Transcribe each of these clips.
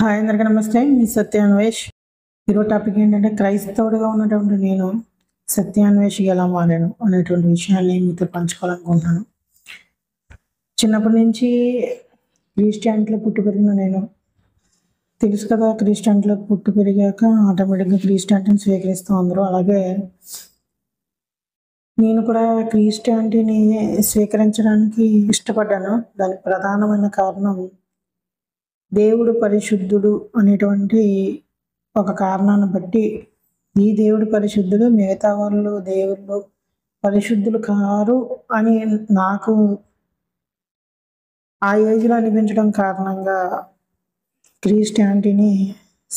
Hi అందరికీ నమస్తే. మీ సత్యాన్వేష్. ఈరోజు టాపిక్ ఏంటంటే క్రైస్తవుడిగా ఉన్నటువంటి నేను సత్యాన్వేషిగా ఎలా మారాను అనేటువంటి విషయాన్ని మీతో పంచుకోవాలనుకుంటున్నాను. చిన్నప్పటి నుంచి క్రిస్టియానిటీలో పుట్టి పెరిగిన నేను, తెలుసు కదా, క్రిస్టియానిటీలో పుట్టి పెరిగాక ఆటోమేటిక్గా క్రిస్టియానిటీని స్వీకరిస్తూ అందరూ. అలాగే నేను కూడా క్రిస్టియానిటీని స్వీకరించడానికి ఇష్టపడ్డాను. దానికి ప్రధానమైన కారణం దేవుడు పరిశుద్ధుడు అనేటువంటి ఒక కారణాన్ని బట్టి, ఈ దేవుడు పరిశుద్ధుడు, మిగతా వాళ్ళు దేవుళ్ళు పరిశుద్ధులు కారు అని నాకు ఆ ఏజ్లో అనిపించడం కారణంగా క్రిస్టియానిటీని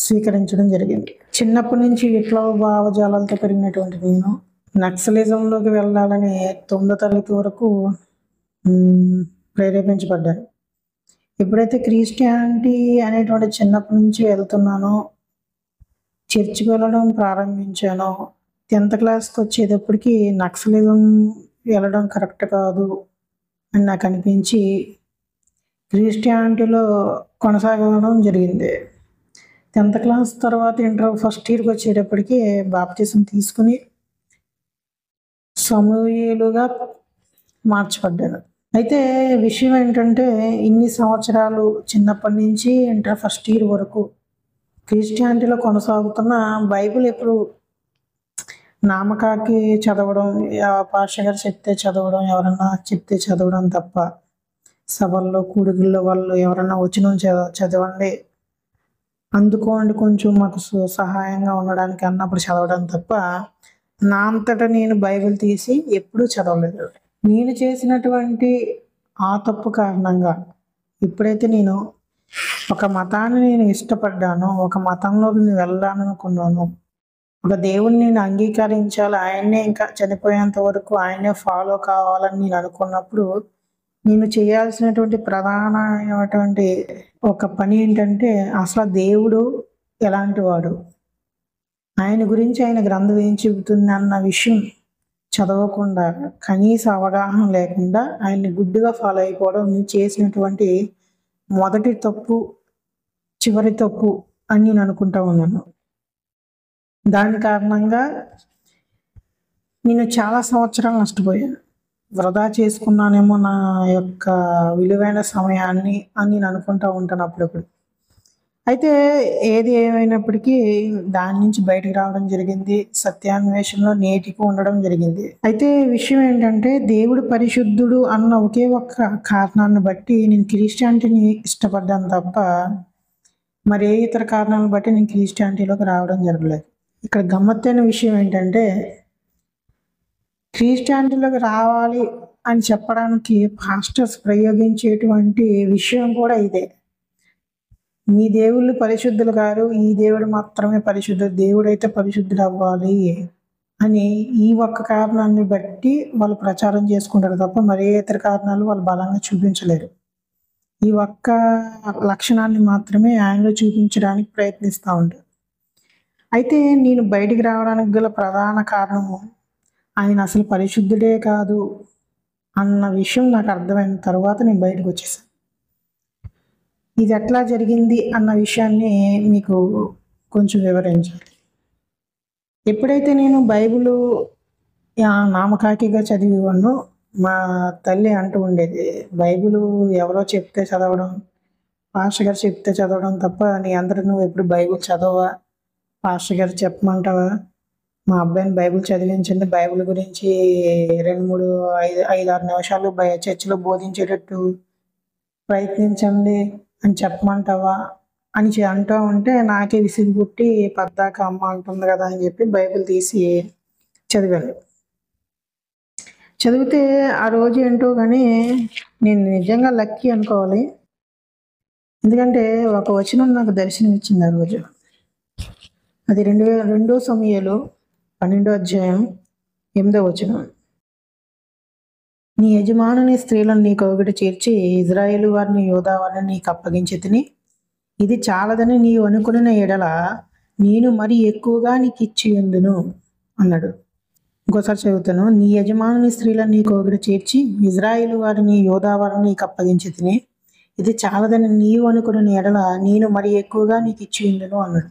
స్వీకరించడం జరిగింది. చిన్నప్పటి నుంచి విప్లవ భావజాలాలతో పెరిగినటువంటి నేను నక్సలిజంలోకి వెళ్ళాలని 9వ తరగతి వరకు ప్రేరేపించబడ్డాను. ఎప్పుడైతే క్రిస్టియానిటీ అనేటువంటి చిన్నప్పటి నుంచి వెళ్తున్నానో, చర్చికి వెళ్ళడం ప్రారంభించానో, 10th క్లాస్కి వచ్చేటప్పటికి నక్సలిజం వెళ్ళడం కరెక్ట్ కాదు అని నాకు అనిపించి క్రిస్టియానిటీలో కొనసాగడం జరిగింది. 10th క్లాస్ తర్వాత ఇంటర్ ఫస్ట్ ఇయర్కి వచ్చేటప్పటికి బాప్తిజం తీసుకుని సమూయేలుగా మార్చబడ్డాను. అయితే విషయం ఏంటంటే, ఇన్ని సంవత్సరాలు చిన్నప్పటి నుంచి ఇంటర్ ఫస్ట్ ఇయర్ వరకు క్రిస్టియానిటీలో కొనసాగుతున్న బైబిల్ ఎప్పుడు నామకాకి చదవడం, పాస్టర్ గారు చెప్తే చదవడం, ఎవరన్నా చెప్తే చదవడం తప్ప, సభల్లో కూడికల్లో వాళ్ళు ఎవరన్నా వచనం చదవండి, అందుకోండి కొంచెం మాకు సహాయంగా ఉండడానికి అన్నప్పుడు చదవడం తప్ప, నా అంతటా నేను బైబిల్ తీసి ఎప్పుడూ చదవలేదు. నేను చేసినటువంటి ఆ తప్పు కారణంగా ఎప్పుడైతే నేను ఒక మతాన్ని నేను ఇష్టపడ్డానో, ఒక మతంలోకి నేను వెళ్ళాలనుకున్నాను, ఒక దేవుని నేను అంగీకరించాలి, ఆయన్నే ఇంకా చనిపోయేంత వరకు ఆయన్నే ఫాలో కావాలని నేను అనుకున్నప్పుడు, నేను చేయాల్సినటువంటి ప్రధానమైనటువంటి ఒక పని ఏంటంటే, అసలు దేవుడు ఎలాంటి వాడు, ఆయన గురించి ఆయన గ్రంథం ఏం చెబుతుంది అన్న విషయం చదవకుండా, కనీస అవగాహన లేకుండా ఆయన్ని గుడ్డిగా ఫాలో అయిపోవడం నేను చేసినటువంటి మొదటి తప్పు, చివరి తప్పు అని నేను అనుకుంటా ఉన్నాను. దాని కారణంగా నేను చాలా సంవత్సరాలు నష్టపోయాను. వృధా చేసుకున్నానేమో నా యొక్క విలువైన సమయాన్ని అని నేను అనుకుంటూ ఉంటాను అప్పుడప్పుడు. అయితే ఏది ఏమైనప్పటికీ దాని నుంచి బయటకు రావడం జరిగింది. సత్యాన్వేషణలో నేటికి ఉండడం జరిగింది. అయితే విషయం ఏంటంటే, దేవుడు పరిశుద్ధుడు అన్న ఒకే ఒక్క కారణాన్ని బట్టి నేను క్రిస్టియానిటీని ఇష్టపడ్డాను తప్ప మరి ఏ ఇతర కారణాలను బట్టి నేను క్రిస్టియానిటీలోకి రావడం జరగలేదు. ఇక్కడ గమ్మత్తైన విషయం ఏంటంటే, క్రిస్టియానిటీలోకి రావాలి అని చెప్పడానికి పాస్టర్స్ ప్రయోగించేటువంటి విషయం కూడా ఇదే. మీ దేవుళ్ళు పరిశుద్ధులు గారు, ఈ దేవుడు మాత్రమే పరిశుద్ధుడు, దేవుడైతే పరిశుద్ధుడు అవ్వాలి అని ఈ ఒక్క కారణాన్ని బట్టి వాళ్ళు ప్రచారం చేసుకుంటారు తప్ప మరే ఇతర కారణాలు వాళ్ళు బలంగా చూపించలేరు. ఈ ఒక్క లక్షణాన్ని మాత్రమే ఆయనలో చూపించడానికి ప్రయత్నిస్తూ ఉంటారు. అయితే నేను బయటికి రావడానికి గల ప్రధాన కారణము, ఆయన అసలు పరిశుద్ధుడే కాదు అన్న విషయం నాకు అర్థమైన తర్వాత నేను బయటకు వచ్చేసాను. ఇది ఎట్లా జరిగింది అన్న విషయాన్ని మీకు కొంచెం వివరించాలి. ఎప్పుడైతే నేను బైబిల్ నామకాకిగా చదివానో, మా తల్లి అంటూ ఉండేది, బైబిల్ ఎవరో చెప్తే చదవడం, పాస్టర్ గారు చెప్తే చదవడం తప్ప నీ అందరూ నువ్వు ఎప్పుడు బైబిల్ చదవా, పాస్టర్ గారు చెప్పమంటావా, మా అబ్బాయిని బైబిల్ చదివించండి, బైబిల్ గురించి 5-6 నిమిషాలు చర్చిలో బోధించేటట్టు ప్రయత్నించండి అని చెప్పమంటావా అని అంటూ ఉంటే నాకే విసిగి పుట్టి, పద్దాక అమ్మ అంటుంది కదా అని చెప్పి బైబిల్ తీసి చదివాను. చదివితే ఆ రోజు ఏంటో కానీ నేను నిజంగా లక్కీ అనుకోవాలి. ఎందుకంటే ఒక వచనం నాకు దర్శనం ఇచ్చింది ఆ రోజు. అది 2 సమూయేలు 12వ అధ్యాయం 8వ వచనం. నీ యజమానుని స్త్రీలను నీకు ఒకటి చేర్చి ఇజ్రాయేలు వారిని, యూదా వారిని నీకు అప్పగించి తిని, ఇది చాలదని నీవు అనుకున్న ఎడల నేను మరి ఎక్కువగా నీకు ఇచ్చి ఉందును అన్నాడు. ఇంకోసారి చదువుతాను. నీ యజమానుని స్త్రీలను నీకు ఒకటి చేర్చి ఇజ్రాయేలు వారిని, యూదా వారిని నీకు అప్పగించి తిని, ఇది చాలదని నీవు అనుకున్న ఎడల నేను మరి ఎక్కువగా నీకు ఇచ్చి ఉండును అన్నాడు.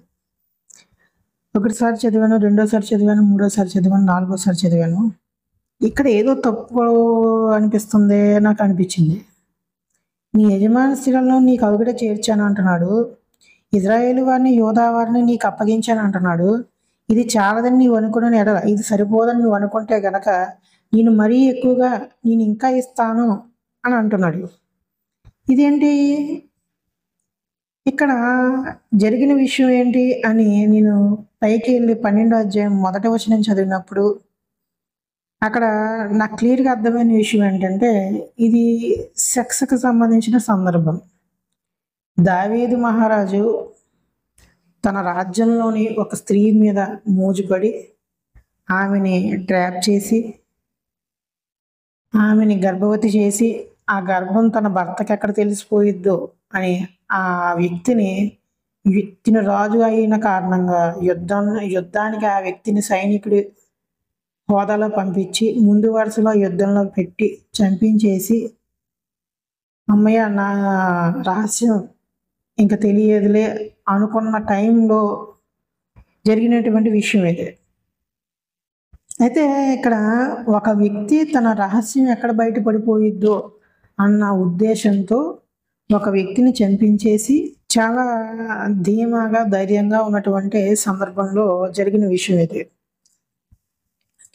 ఒకటిసారి చదివాను, రెండోసారి చదివాను, మూడోసారి చదివాను, నాలుగోసారి చదివాను. ఇక్కడ ఏదో తప్పు అనిపిస్తుంది నాకు అనిపించింది. నీ యజమాని స్త్రీలను నీకు అవిగడ చేర్చాను అంటున్నాడు. ఇజ్రాయేలు వారిని, యోధా వారిని నీకు అప్పగించాను అంటున్నాడు. ఇది చాలదని నీవు అనుకున్న ఎడల, ఇది సరిపోదని నువ్వు అనుకుంటే గనక నేను మరీ ఎక్కువగా నేను ఇంకా ఇస్తాను అని అంటున్నాడు. ఇదేంటి, ఇక్కడ జరిగిన విషయం ఏంటి అని నేను పైకి వెళ్ళి 12వ అధ్యాయం 1వ వచనం చదివినప్పుడు అక్కడ నాకు క్లియర్గా అర్థమైన విషయం ఏంటంటే, ఇది సెక్స్కి సంబంధించిన సందర్భం. దావీదు మహారాజు తన రాజ్యంలోని ఒక స్త్రీ మీద మోజుపడి ఆమెని ట్రాప్ చేసి ఆమెని గర్భవతి చేసి ఆ గర్భం తన భర్తకి ఎక్కడ తెలిసిపోయిద్దో అని ఆ వ్యక్తిని రాజు అయిన కారణంగా యుద్ధానికి ఆ వ్యక్తిని సైనికుడి హోదాలో పంపించి ముందు వరుసలో యుద్ధంలో పెట్టి చంపించేసి, అమ్మయ్య నా రహస్యం ఇంకా తెలియదులే అనుకున్న టైంలో జరిగినటువంటి విషయం ఇది. అయితే ఇక్కడ ఒక వ్యక్తి తన రహస్యం ఎక్కడ బయటపడిపోయిద్దో అన్న ఉద్దేశంతో ఒక వ్యక్తిని చంపించేసి చాలా ధీమాగా ధైర్యంగా ఉన్నటువంటి సందర్భంలో జరిగిన విషయం ఇది.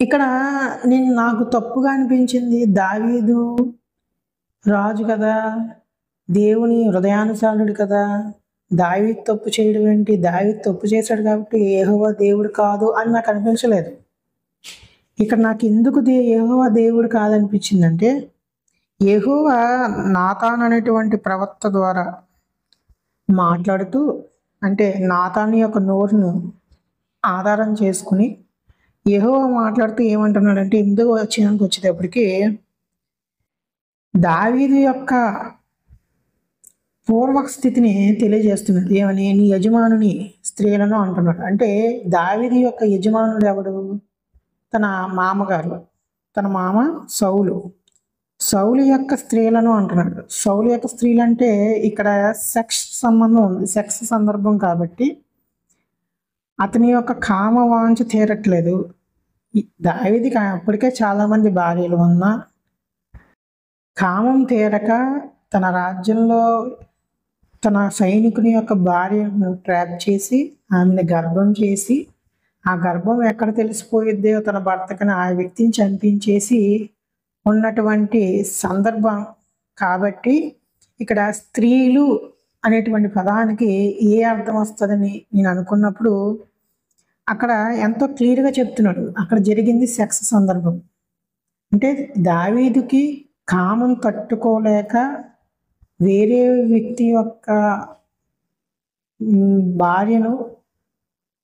ఇక్కడ నాకు తప్పుగా అనిపించింది, దావీదు రాజు కదా, దేవుని హృదయానుసారుడు కదా, దావీదు తప్పు చేయడం ఏంటి, దావీదు తప్పు చేశాడు కాబట్టి యెహోవా దేవుడు కాదు అని నాకు అనిపించలేదు. ఇక్కడ నాకు ఎందుకు యెహోవా దేవుడు కాదనిపించిందంటే, యెహోవా నాతాను అనేటువంటి ప్రవక్త ద్వారా మాట్లాడుతూ, అంటే నాతాను యొక్క నోరును ఆధారం చేసుకుని యెహోవా మాట్లాడుతూ ఏమంటున్నాడంటే, ఎందుకు వచ్చేటప్పటికి దావీదు యొక్క పూర్వ స్థితిని తెలియజేస్తున్నాడు. ఏమని, నీ యజమానుని స్త్రీలను అంటున్నాడు. అంటే దావీదు యొక్క యజమానుడు ఎవడు? తన మామగారు, తన మామ సౌలు యొక్క స్త్రీలను అంటున్నాడు. సౌలు యొక్క స్త్రీలు అంటే ఇక్కడ సెక్స్ సంబంధం ఉంది, సెక్స్ సందర్భం కాబట్టి అతని యొక్క కామ వాంఛ తీరట్లేదు. దావీదుకి అప్పటికే చాలామంది భార్యలు ఉన్నా కామం తీరక తన రాజ్యంలో తన సైనికుని యొక్క భార్యను ట్రాప్ చేసి ఆమెను గర్భం చేసి ఆ గర్భం ఎక్కడ తెలిసిపోయిద్దో తన భర్తకని ఆ వ్యక్తిని చంపించేసి ఉన్నటువంటి సందర్భం కాబట్టి ఇక్కడ స్త్రీలు అనేటువంటి పదానికి ఏ అర్థం వస్తుందని నేను అనుకున్నప్పుడు అక్కడ ఎంతో క్లియర్గా చెప్తున్నాడు. అక్కడ జరిగింది సెక్స్ సందర్భం. అంటే దావీదుకి కామం తట్టుకోలేక వేరే వ్యక్తి యొక్క భార్యను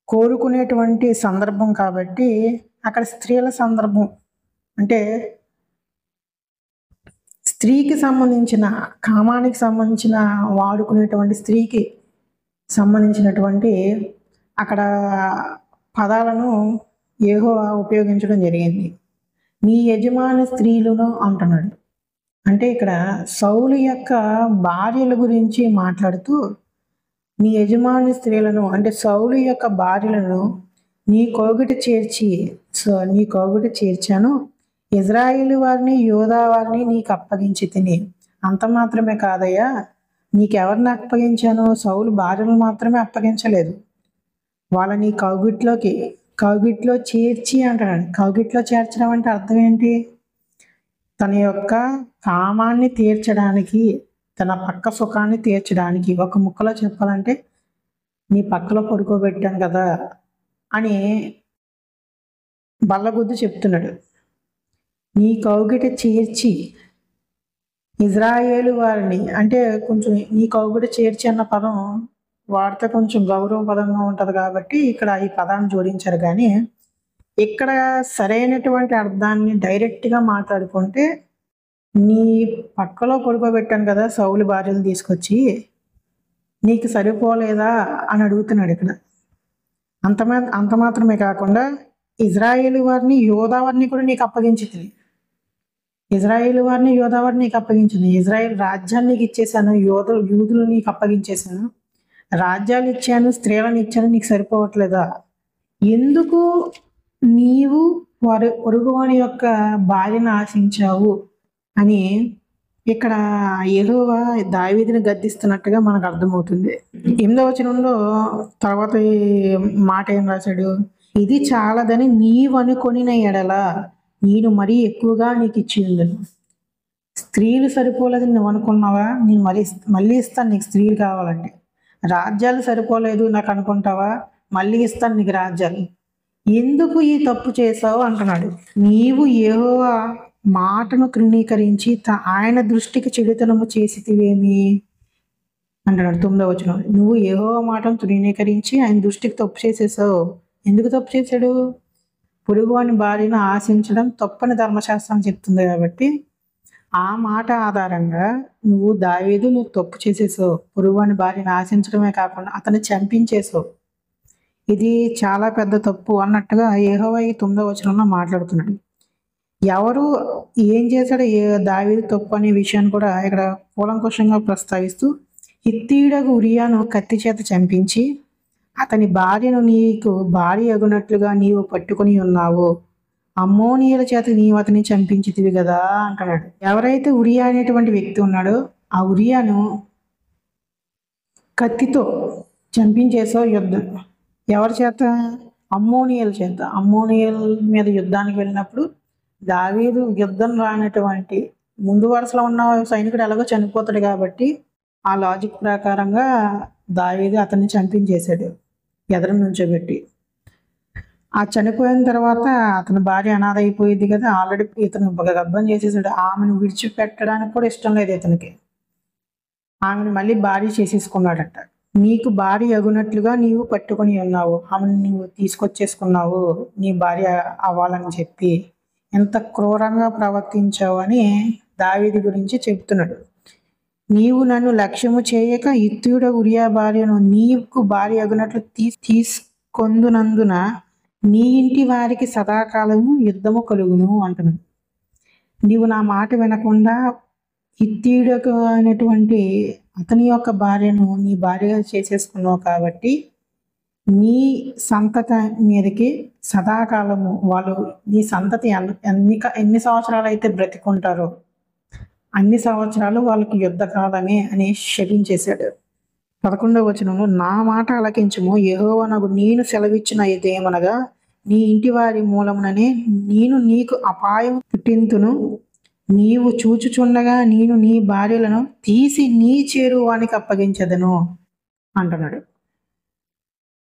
కోరుకునేటువంటి సందర్భం కాబట్టి అక్కడ స్త్రీల సందర్భం, అంటే స్త్రీకి సంబంధించిన కామానికి సంబంధించిన వాడుకునేటువంటి స్త్రీకి సంబంధించినటువంటి అక్కడ పదాలను యెహోవా ఉపయోగించడం జరిగింది. నీ యజమాని స్త్రీలను అంటున్నాడు. అంటే ఇక్కడ సౌలు యొక్క భార్యల గురించి మాట్లాడుతూ నీ యజమాని స్త్రీలను అంటే సౌలు యొక్క భార్యలను నీ కోగిట చేర్చాను, ఇజ్రాయేలు వారిని, యోధా వారిని నీకు అప్పగించి తిని. అంత మాత్రమే కాదయ్యా, నీకెవరిని అప్పగించాను? సౌలు భార్యలు మాత్రమే అప్పగించలేదు, వాళ్ళని కౌగిట్లో చేర్చి అంటున్నాడు. కౌగిట్లో చేర్చడం అంటే అర్థం ఏంటి? తన యొక్క కామాన్ని తీర్చడానికి, తన పక్క సుఖాన్ని తీర్చడానికి, ఒక ముక్కలో చెప్పాలంటే నీ పక్కలో పడుకోబెట్టాను కదా అని బల్లగుద్దు చెప్తున్నాడు. నీ కౌగిట చేర్చి ఇజ్రాయేలు వారిని, అంటే కొంచెం నీ కౌగిట చేర్చి అన్న పదం వాడితే కొంచెం గౌరవ పదంగా ఉంటుంది కాబట్టి ఇక్కడ ఈ పదాన్ని జోడించారు. కానీ ఇక్కడ సరైనటువంటి అర్థాన్ని డైరెక్ట్గా మాట్లాడుకుంటే నీ పక్కలో పడుకోబెట్టాను కదా సౌలు భార్యను తీసుకొచ్చి, నీకు సరిపోలేదా అని అడుగుతున్నాడు ఇక్కడ. అంత మాత్రమే కాకుండా ఇజ్రాయేలు వారిని, యోధా వారిని కూడా నీకు అప్పగించింది. ఇజ్రాయేల్ వారిని యోధా వారిని నీకు అప్పగించాను. ఇజ్రాయేల్ రాజ్యాన్ని నీకు ఇచ్చేసాను. యూదులు నీకు అప్పగించేశాను. రాజ్యాలు ఇచ్చాను, స్త్రీలను ఇచ్చాను, నీకు సరిపోవట్లేదా? ఎందుకు నీవు పొరుగువాని యొక్క భార్యను ఆశించావు అని ఇక్కడ యెహోవా దావీదుని గద్దిస్తున్నట్టుగా మనకు అర్థమవుతుంది. 8వ వచనంలో తర్వాత ఈ మాట ఏం రాశాడు? ఇది చాలదని నీవనుకొనిన ఎడల నేను మరీ ఎక్కువగా నీకు ఇచ్చి ఉందను. స్త్రీలు సరిపోలేదని నువ్వు అనుకున్నావా? నేను మళ్ళీ ఇస్తాను నీకు స్త్రీలు కావాలంటే. రాజ్యాలు సరిపోలేదు నాకు అనుకుంటావా? మళ్ళీ ఇస్తాను నీకు రాజ్యాలు. ఎందుకు ఈ తప్పు చేసావు అంటున్నాడు. నీవు యెహోవా మాటను తృణీకరించి ఆయన దృష్టికి చెడుతనము చేసితివేమి అంటున్నాడు 9వ వచనం. నువ్వు యెహోవా మాటను తృణీకరించి ఆయన దృష్టికి తప్పు చేసేసావు. ఎందుకు తప్పు చేశాడు? పొరుగువాని భార్యను ఆశించడం తప్పని ధర్మశాస్త్రం చెప్తుంది కాబట్టి ఆ మాట ఆధారంగా నువ్వు తప్పు చేసేసావు. పొరుగువాని భార్యను ఆశించడమే కాకుండా అతన్ని చంపించేసావు. ఇది చాలా పెద్ద తప్పు అన్నట్టుగా యెహోవా ఈ 9వ వచనంలో మాట్లాడుతున్నాడు. ఎవరు ఏం చేశాడో దావీదు తప్పు అనే విషయాన్ని కూడా ఇక్కడ కూలంకుషంగా ప్రస్తావిస్తూ, హిత్తీయుడగు ఉరియాను కత్తి చేత చంపించి అతని భార్యను నీకు భార్య అగునట్లుగా నీవు పట్టుకుని ఉన్నావు. అమ్మోనీయుల చేత నీవు అతని చంపించితివి కదా అంటున్నాడు. ఎవరైతే ఉరియా అనేటువంటి వ్యక్తి ఉన్నాడో ఆ ఉరియాను కత్తితో చంపించేసావు. యుద్ధం ఎవరి చేత? అమ్మోనీయుల చేత. అమ్మోనీయుల మీద యుద్ధానికి వెళ్ళినప్పుడు దావీదు యుద్ధం రానటువంటి ముందు వరుసలో ఉన్న సైనికుడు ఎలాగో చనిపోతాడు కాబట్టి ఆ లాజిక్ ప్రకారంగా దావీదు అతన్ని చంపించేశాడు ఎదరు నుంచోబెట్టి. ఆ చనిపోయిన తర్వాత అతని భార్య అనాథ అయిపోయింది కదా, ఆల్రెడీ ఇతను గర్భం చేసేసాడు. ఆమెను విడిచిపెట్టడానికి కూడా ఇష్టం లేదు ఇతనికి. ఆమెను మళ్ళీ భార్య చేసేసుకున్నాడట. నీకు భార్య అగునట్లుగా నీవు పట్టుకొని ఉన్నావు, ఆమెను నీవు తీసుకొచ్చేసుకున్నావు నీ భార్య అవ్వాలని చెప్పి. ఎంత క్రూరంగా ప్రవర్తించావు అని దావీదు గురించి చెప్తున్నాడు. నీవు నన్ను లక్ష్యము చేయక హిత్తీయుడ ఉరియా భార్యను నీకు భార్య అగునట్లు తీసుకొందునందున నీ ఇంటి వారికి సదాకాలము యుద్ధము కలుగును అంటున్నాడు. నీవు నా మాట వినకుండా హిత్తీయుడకు అనేటువంటి అతని యొక్క భార్యను నీ భార్యగా చేసేసుకున్నావు కాబట్టి నీ సంతతి మీదకి సదాకాలము వాళ్ళు నీ సంతతి ఎన్ని సంవత్సరాలు అయితే బ్రతికుంటారో అన్ని సంవత్సరాలు వాళ్ళకి యుద్ధకాలమే అని శపించేశాడు. 11వ వచనంలో నా మాట ఆలకించుము, యెహోవానగు నేను సెలవిచ్చిన ఇదేమనగా నీ ఇంటి వారి మూలముననే నేను నీకు అపాయం పుట్టింతును. నీవు చూచుచుండగా నేను నీ భార్యలను తీసి నీ చేరువానికి అప్పగించదను అంటున్నాడు.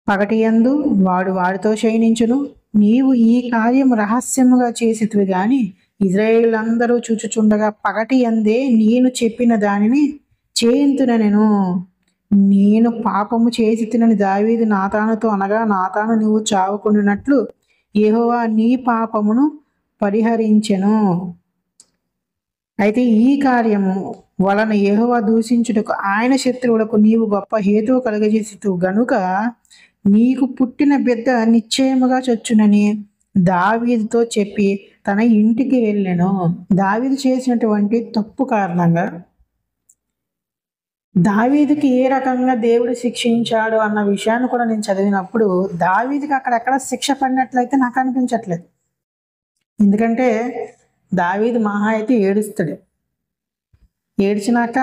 పగటియందు వాడు వాడితో శయనించును. నీవు ఈ కార్యం రహస్యముగా చేసితివి గాని ఇజ్రాయేలందరూ చూచుచుండగా పగటి యందే నేను చెప్పిన దానిని చేయింతునెను. నేను పాపము చేసి తినని దావీదు నాతానుతో అనగా, నాతాను నీవు చావుకున్నట్లు యెహోవా నీ పాపమును పరిహరించెను. అయితే ఈ కార్యము వలన యెహోవా దూషించుటకు ఆయన శత్రువులకు నీవు గొప్ప హేతువు కలుగజేసితివి గనుక నీకు పుట్టిన బిడ్డ నిశ్చయముగా చచ్చునని దావీదుతో చెప్పి తన ఇంటికి వెళ్ళెను. దావీదు చేసినటువంటి తప్పు కారణంగా దావీదుకి ఏ రకంగా దేవుడు శిక్షించాడు అన్న విషయాన్ని కూడా నేను చదివినప్పుడు దావీదుకి అక్కడెక్కడ శిక్ష పడినట్లయితే నాకు అనిపించట్లేదు. ఎందుకంటే దావీదు మహా అయితే ఏడుస్తాడు. ఏడ్చినాక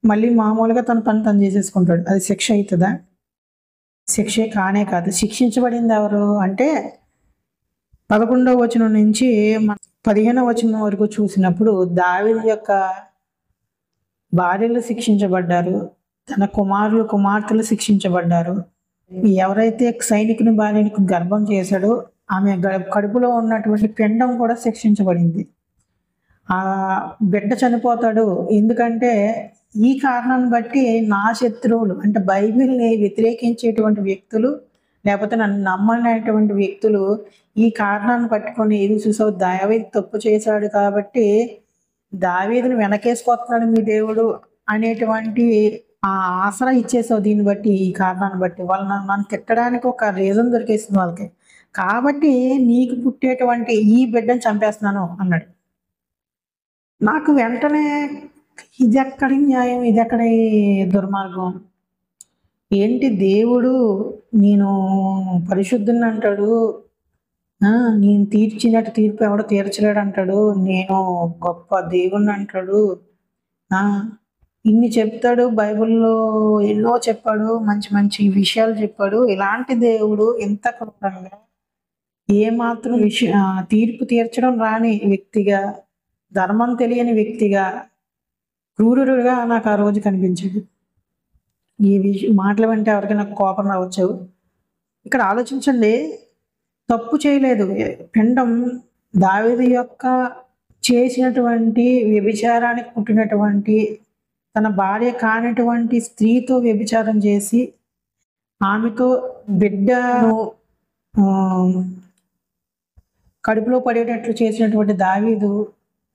మళ్ళీ మామూలుగా తన పని తను చేసేసుకుంటాడు. అది శిక్ష అవుతుందా? శిక్షే కానే కాదు. శిక్షించబడింది ఎవరు అంటే 11వ వచనం నుంచి 15వ వచనం వరకు చూసినప్పుడు దావీదు యొక్క భార్యలు శిక్షించబడ్డారు, తన కుమార్తెలు శిక్షించబడ్డారు. ఎవరైతే సైనికుని భార్యకు గర్భం చేశాడో ఆమె కడుపులో ఉన్నటువంటి పిండం కూడా శిక్షించబడింది. ఆ బిడ్డ చనిపోతాడు. ఎందుకంటే ఈ కారణాన్ని బట్టి నా శత్రువులు అంటే బైబిల్ని వ్యతిరేకించేటువంటి వ్యక్తులు లేకపోతే నన్ను నమ్మనేటువంటి వ్యక్తులు ఈ కారణాన్ని పట్టుకొని ఇది చూసావు దావీదు తప్పు చేశాడు కాబట్టి దావీదుని వెనకేసుకొస్తున్నాడు మీ దేవుడు అనేటువంటి ఆ ఆసరా ఇచ్చేసావు. దీన్ని బట్టి ఈ కారణాన్ని బట్టి వాళ్ళు నన్ను తిట్టడానికి ఒక రీజన్ దొరికేసింది వాళ్ళకి. కాబట్టి నీకు పుట్టేటువంటి ఈ బిడ్డను చంపేస్తున్నాను అన్నాడు. నాకు వెంటనే ఇది ఎక్కడి న్యాయం, ఇది ఎక్కడి దుర్మార్గం, ఏంటి దేవుడు నేను పరిశుద్ధుని అంటాడు, నేను తీర్చినట్టు తీర్పు ఎవడో తీర్చలేడు అంటాడు, నేను గొప్ప దేవుణ్ణి అంటాడు, ఆ, ఇన్ని చెప్తాడు, బైబిల్లో ఎన్నో చెప్పాడు, మంచి మంచి విషయాలు చెప్పాడు. ఇలాంటి దేవుడు ఇంత క్రూరంగా ఏమాత్రం తీర్పు తీర్చడం రాని వ్యక్తిగా, ధర్మం తెలియని వ్యక్తిగా, క్రూరుడుగా నాకు ఆ రోజు కనిపించాడు. ఈ మాటలు వింటే ఎవరికైనా కోపం రావచ్చు. ఇక్కడ ఆలోచించండి, తప్పు చేయలేదు. పిండం దావీదు యొక్క చేసినటువంటి వ్యభిచారానికి పుట్టినటువంటి తన భార్య కానిటువంటి స్త్రీతో వ్యభిచారం చేసి ఆమెతో బిడ్డను కడుపులో పడేటట్లు చేసినటువంటి దావీదు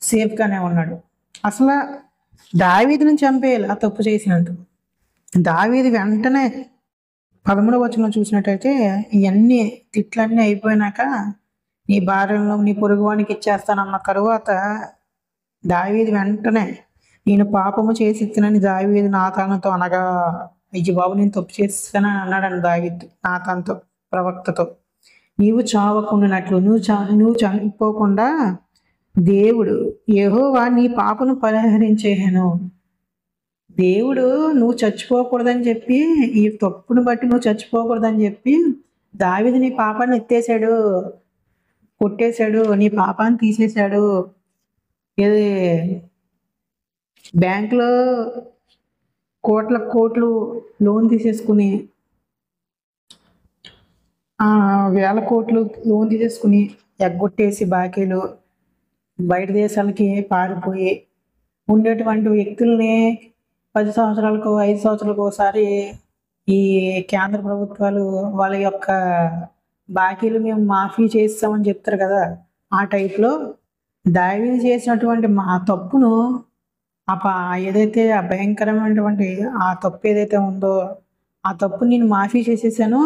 సేఫ్గానే ఉన్నాడు. అసలు దావీదుని చంపేయాలి ఆ తప్పు చేసినందుకు. దావీదు వెంటనే 13వ వచనంలో చూసినట్టయితే ఇవన్నీ తిట్లన్నీ అయిపోయినాక నీ భార్యలను నీ పొరుగువానికి ఇచ్చేస్తానన్న తరువాత దావీదు వెంటనే నేను పాపము చేసి ఇచ్చినని దావీదు నాతానుతో అనగా, అయ్యి బాబు నేను తప్పు చేస్తానని అన్నాడని దావీదు నాతానుతో ప్రవక్తతో, నీవు చావకుండానట్లు నువ్వు చనిపోకుండా దేవుడు యెహోవా నీ పాపను పరిహరించేహను. దేవుడు నువ్వు చచ్చిపోకూడదని చెప్పి, ఈ తప్పును బట్టి నువ్వు చచ్చిపోకూడదని చెప్పి దావీదు నీ పాపాన్ని ఎత్తేసాడు, కొట్టేశాడు, నీ పాపాన్ని తీసేశాడు. ఇది బ్యాంకులో కోట్లు లోన్ తీసేసుకుని, వేల కోట్లు లోన్ తీసేసుకుని ఎగ్గొట్టేసి బాకీలు బయట దేశాలకి పారిపోయి ఉండేటువంటి వ్యక్తుల్ని 10 సంవత్సరాలకు 5 సంవత్సరాలకు ఒకసారి ఈ కేంద్ర ప్రభుత్వాలు వాళ్ళ యొక్క బాకీలు మేము మాఫీ చేస్తామని చెప్తారు కదా, ఆ టైప్లో దావీదు చేసినటువంటి మా తప్పును ఏదైతే ఆ భయంకరమైనటువంటి ఆ తప్పు ఏదైతే ఉందో ఆ తప్పు నేను మాఫీ చేసేసాను,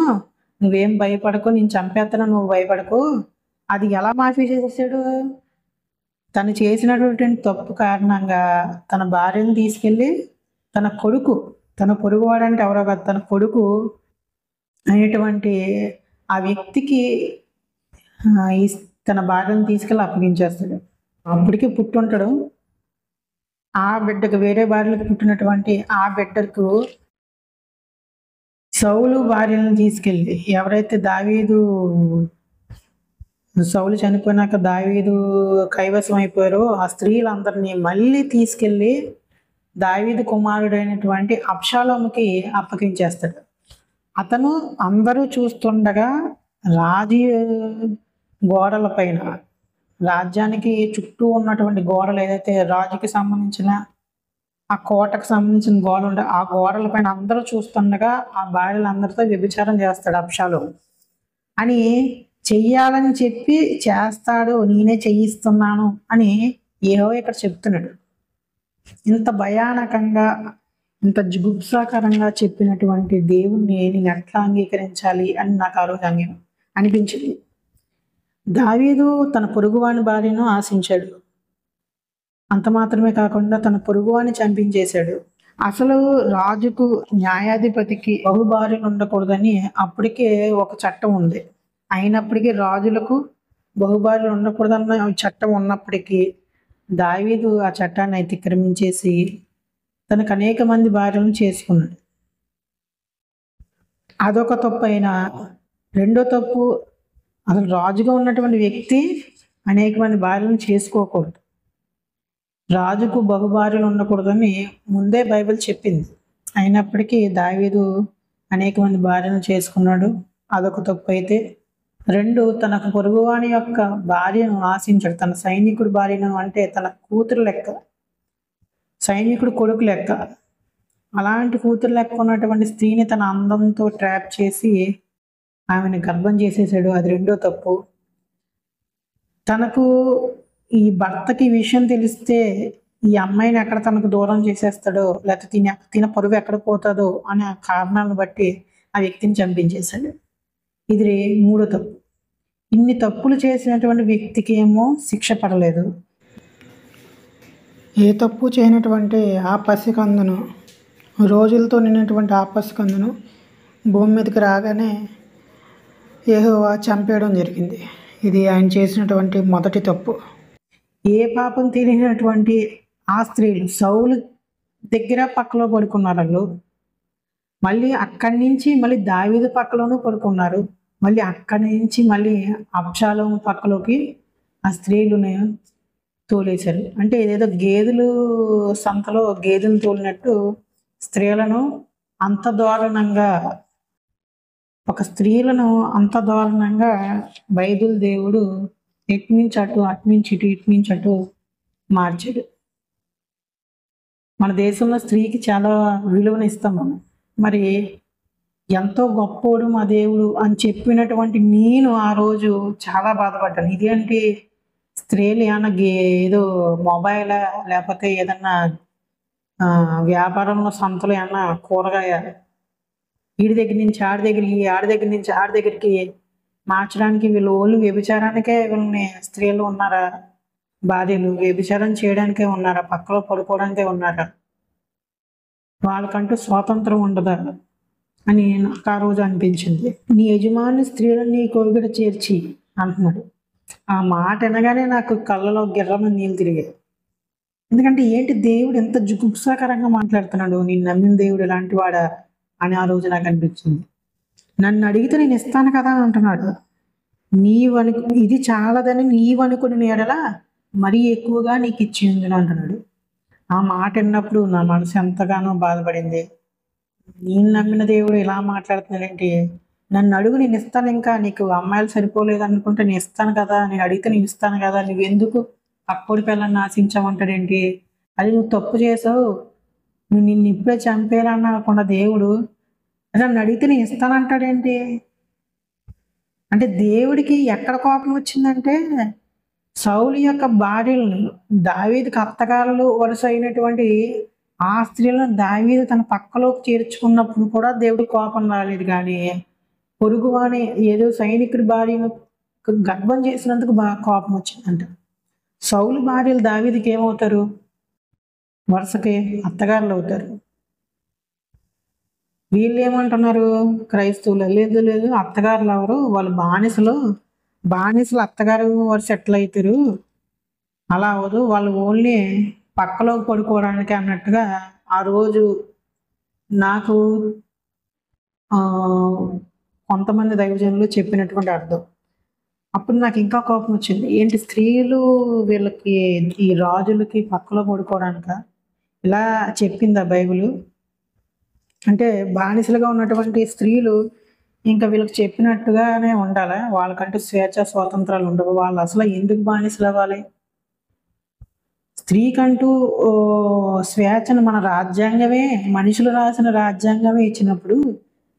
నువ్వేం భయపడకు, నేను చంపేస్తాను, నువ్వు భయపడకు. అది ఎలా మాఫీ చేసేసాడు? తను చేసినటువంటి తప్పు కారణంగా తన భార్యను తీసుకెళ్ళి తన కొడుకు, తన పొరుగువాడంటే ఎవరో కాదు, తన కొడుకు అనేటువంటి ఆ వ్యక్తికి తన భార్యను తీసుకెళ్ళి అప్పగించేస్తాడు. అప్పటికి పుట్టుంటాడు. ఆ బిడ్డకు, వేరే భార్యలకు పుట్టినటువంటి ఆ బిడ్డకు సౌలు భార్యలను తీసుకెళ్ళి, ఎవరైతే సౌలు చనిపోయినాక దావీదు కైవసం అయిపోయారో ఆ స్త్రీలందరినీ మళ్ళీ తీసుకెళ్ళి దావీదు కుమారుడైనటువంటి అబ్షాలోముకి అప్పగించేస్తాడు. అతను అందరూ చూస్తుండగా రాజు గోడల పైన, రాజ్యానికి చుట్టూ ఉన్నటువంటి గోడలు ఏదైతే రాజుకి సంబంధించిన ఆ కోటకు సంబంధించిన గోడలు ఉంటాయి, ఆ గోడల పైన అందరూ చూస్తుండగా ఆ భార్యలందరితో వ్యభిచారం చేస్తాడు అబ్షాలోము అని చెయ్యాలని చెప్పి చేస్తాడు, నేనే చేయిస్తున్నాను అని యెహోవా ఇక్కడ చెప్తున్నాడు. ఇంత భయానకంగా, ఇంత జుగుప్సాకరంగా చెప్పినటువంటి దేవుణ్ణి నేను ఎట్లా అంగీకరించాలి అని నాకు ఆ రోజు అనిపించింది. దావీదు తన పొరుగువాని భార్యను ఆశించాడు, అంత మాత్రమే కాకుండా తన పొరుగువాని చంపించేశాడు. అసలు రాజుకు, న్యాయాధిపతికి బహుభార్యలు ఉండకూడదని అప్పటికే ఒక చట్టం ఉంది. అయినప్పటికీ రాజులకు బహుభార్యలు ఉండకూడదన్న చట్టం ఉన్నప్పటికీ దావీదు ఆ చట్టాన్ని అతిక్రమించేసి తనకు అనేక మంది భార్యలను చేసుకున్నాడు. అదొక తప్పు. అయినా రెండో తప్పు, అసలు రాజుగా ఉన్నటువంటి వ్యక్తి అనేక మంది భార్యలను చేసుకోకూడదు. రాజుకు బహుభార్యలు ఉండకూడదని ముందే బైబిల్ చెప్పింది. అయినప్పటికీ దావీదు అనేక మంది భార్యలను చేసుకున్నాడు, అదొక తప్పు. అయితే రెండు, తనకు పొరుగువాని యొక్క భార్యను ఆశించాడు. తన సైనికుడి భార్యను అంటే తన కూతురు లెక్క, సైనికుడు కొడుకు లెక్క, అలాంటి కూతురు లెక్క ఉన్నటువంటి స్త్రీని తన అందంతో ట్రాప్ చేసి ఆమెను గర్భం చేసేసాడు. అది రెండో తప్పు. తనకు ఈ భర్తకి విషయం తెలిస్తే ఈ అమ్మాయిని ఎక్కడ తనకు దూరం చేసేస్తాడో, లేకపోతే తిన పరువు ఎక్కడ పోతుందో అనే కారణాలను బట్టి ఆ వ్యక్తిని చంపించేశాడు. ఇది మూడో తప్పు. ఇన్ని తప్పులు చేసినటువంటి వ్యక్తికి ఏమో శిక్ష పడలేదు, ఏ తప్పు చేయనటువంటి ఆ పసికందును, రోజులతో నిన్నటువంటి ఆ పసికందును భూమి మీదకి రాగానే యెహోవా చంపేయడం జరిగింది. ఇది ఆయన చేసినటువంటి మొదటి తప్పు. ఏ పాపం తెలియనటువంటి ఆ స్త్రీలు సౌలు దగ్గర పక్కలో పడుకున్నారు వాళ్ళు. మళ్ళీ అక్కడి నుంచి మళ్ళీ దావీదు పక్కలోనూ పడుకున్నారు. మళ్ళీ అక్కడి నుంచి మళ్ళీ అబ్షాలోము పక్కలోకి ఆ స్త్రీలను తోలేశారు. అంటే ఏదేదో గేదెలు సంతలో గేదెలు తోలినట్టు స్త్రీలను అంత దారుణంగా ఒక స్త్రీలను అంత దారుణంగా బైబిల్ దేవుడు ఎట్నుంచి అటు అట్నుంచి ఇటు ఇట్నుంచి అటు మార్చాడు. మన దేశంలో స్త్రీకి చాలా విలువనిస్తాం మనం. మరి ఎంతో గొప్పోడు మా దేవుడు అని చెప్పినటువంటి నేను ఆ రోజు చాలా బాధపడ్డాను. ఇదేంటి స్త్రీలు ఏమన్నా ఏదో మొబైలా, లేకపోతే ఏదన్నా వ్యాపారంలో సంతలో ఏమన్నా కూరగాయ వీడి దగ్గర నుంచి ఆడి దగ్గరికి, ఆడి దగ్గర నుంచి ఆడి దగ్గరికి మార్చడానికి వీళ్ళు ఓన్లీ వ్యభిచారానికే వీళ్ళని స్త్రీలు ఉన్నారా? భార్యలు వ్యభిచారం చేయడానికే ఉన్నారా? పక్కలో పడుకోవడానికే ఉన్నారా? వాళ్ళకంటూ స్వాతంత్రం ఉండదా అని నాకు ఆ రోజు అనిపించింది. నీ యజమాని స్త్రీలను నీ కోగిట చేర్చి అంటున్నాడు. ఆ మాట వినగానే నాకు కళ్ళలో గిర్రమని నీళ్ళు తిరిగాయి. ఎందుకంటే ఏంటి దేవుడు ఎంత జుగుప్సాకరంగా మాట్లాడుతున్నాడు, నేను నమ్మిన దేవుడు ఎలాంటి వాడా అని ఆ రోజు నాకు అనిపించింది. నన్ను అడిగితే నేను ఇస్తాను కదా అంటున్నాడు. ఇది చాలదని నీవనుకుని ఎడల మరీ ఎక్కువగా నీకు ఇచ్చింది అంటున్నాడు. ఆ మాట విన్నప్పుడు నా మనసు ఎంతగానో బాధపడింది. నేను నమ్మిన దేవుడు ఇలా మాట్లాడుతున్నాడేంటి? నన్ను అడుగు నేను ఇస్తాను, ఇంకా నీకు అమ్మాయిలు సరిపోలేదు అనుకుంటే నేను ఇస్తాను కదా, నేను అడిగితే నేను ఇస్తాను కదా, నువ్వెందుకు అప్పుడు పిల్లల్ని ఆశించావంటాడేంటి? అది నువ్వు తప్పు చేసావు, నువ్వు నిన్ను ఇప్పుడే చంపేయాలనుకున్న దేవుడు నన్ను అడిగితే నేను ఇస్తానంటాడేంటి? అంటే దేవుడికి ఎక్కడ కోపం వచ్చిందంటే సౌలు యొక్క భార్యలను, దావీదుకి అత్తగారులు వరుస అయినటువంటి ఆ స్త్రీలను దావీదు తన పక్కలోకి చేర్చుకున్నప్పుడు కూడా దేవుడికి కోపం రాలేదు. కానీ పొరుగు అని ఏదో సైనికుడి భార్యను గర్భం చేసినందుకు బాగా కోపం వచ్చిందంట. సౌలు భార్యలు దావీదుకి ఏమవుతారు? వరుసకి అత్తగారులు అవుతారు. వీళ్ళు ఏమంటున్నారు క్రైస్తవులు? లేదు లేదు, అత్తగారులు ఎవరు, వాళ్ళు బానిసలు అత్తగారు వరుస ఎట్లా అవుతారు? అలా అవ్వదు, వాళ్ళు ఓన్లీ పక్కలోకి పడుకోవడానికి అన్నట్టుగా ఆ రోజు నాకు కొంతమంది దైవజనులు చెప్పినటువంటి అర్థం. అప్పుడు నాకు ఇంకా కోపం వచ్చింది. ఏంటి స్త్రీలు వీళ్ళకి ఈ రాజులకి పక్కలో పడుకోవడానిక ఇలా చెప్పిందా బైబిల్? అంటే బానిసలుగా ఉన్నటువంటి స్త్రీలు ఇంకా వీళ్ళకి చెప్పినట్టుగానే ఉండాలా? వాళ్ళకంటూ స్వేచ్ఛ స్వాతంత్రాలు ఉండవు. వాళ్ళు అసలు ఎందుకు బానిసలు అవ్వాలి? స్త్రీకంటూ స్వేచ్ఛను మన రాజ్యాంగమే, మనుషులు రాసిన రాజ్యాంగమే ఇచ్చినప్పుడు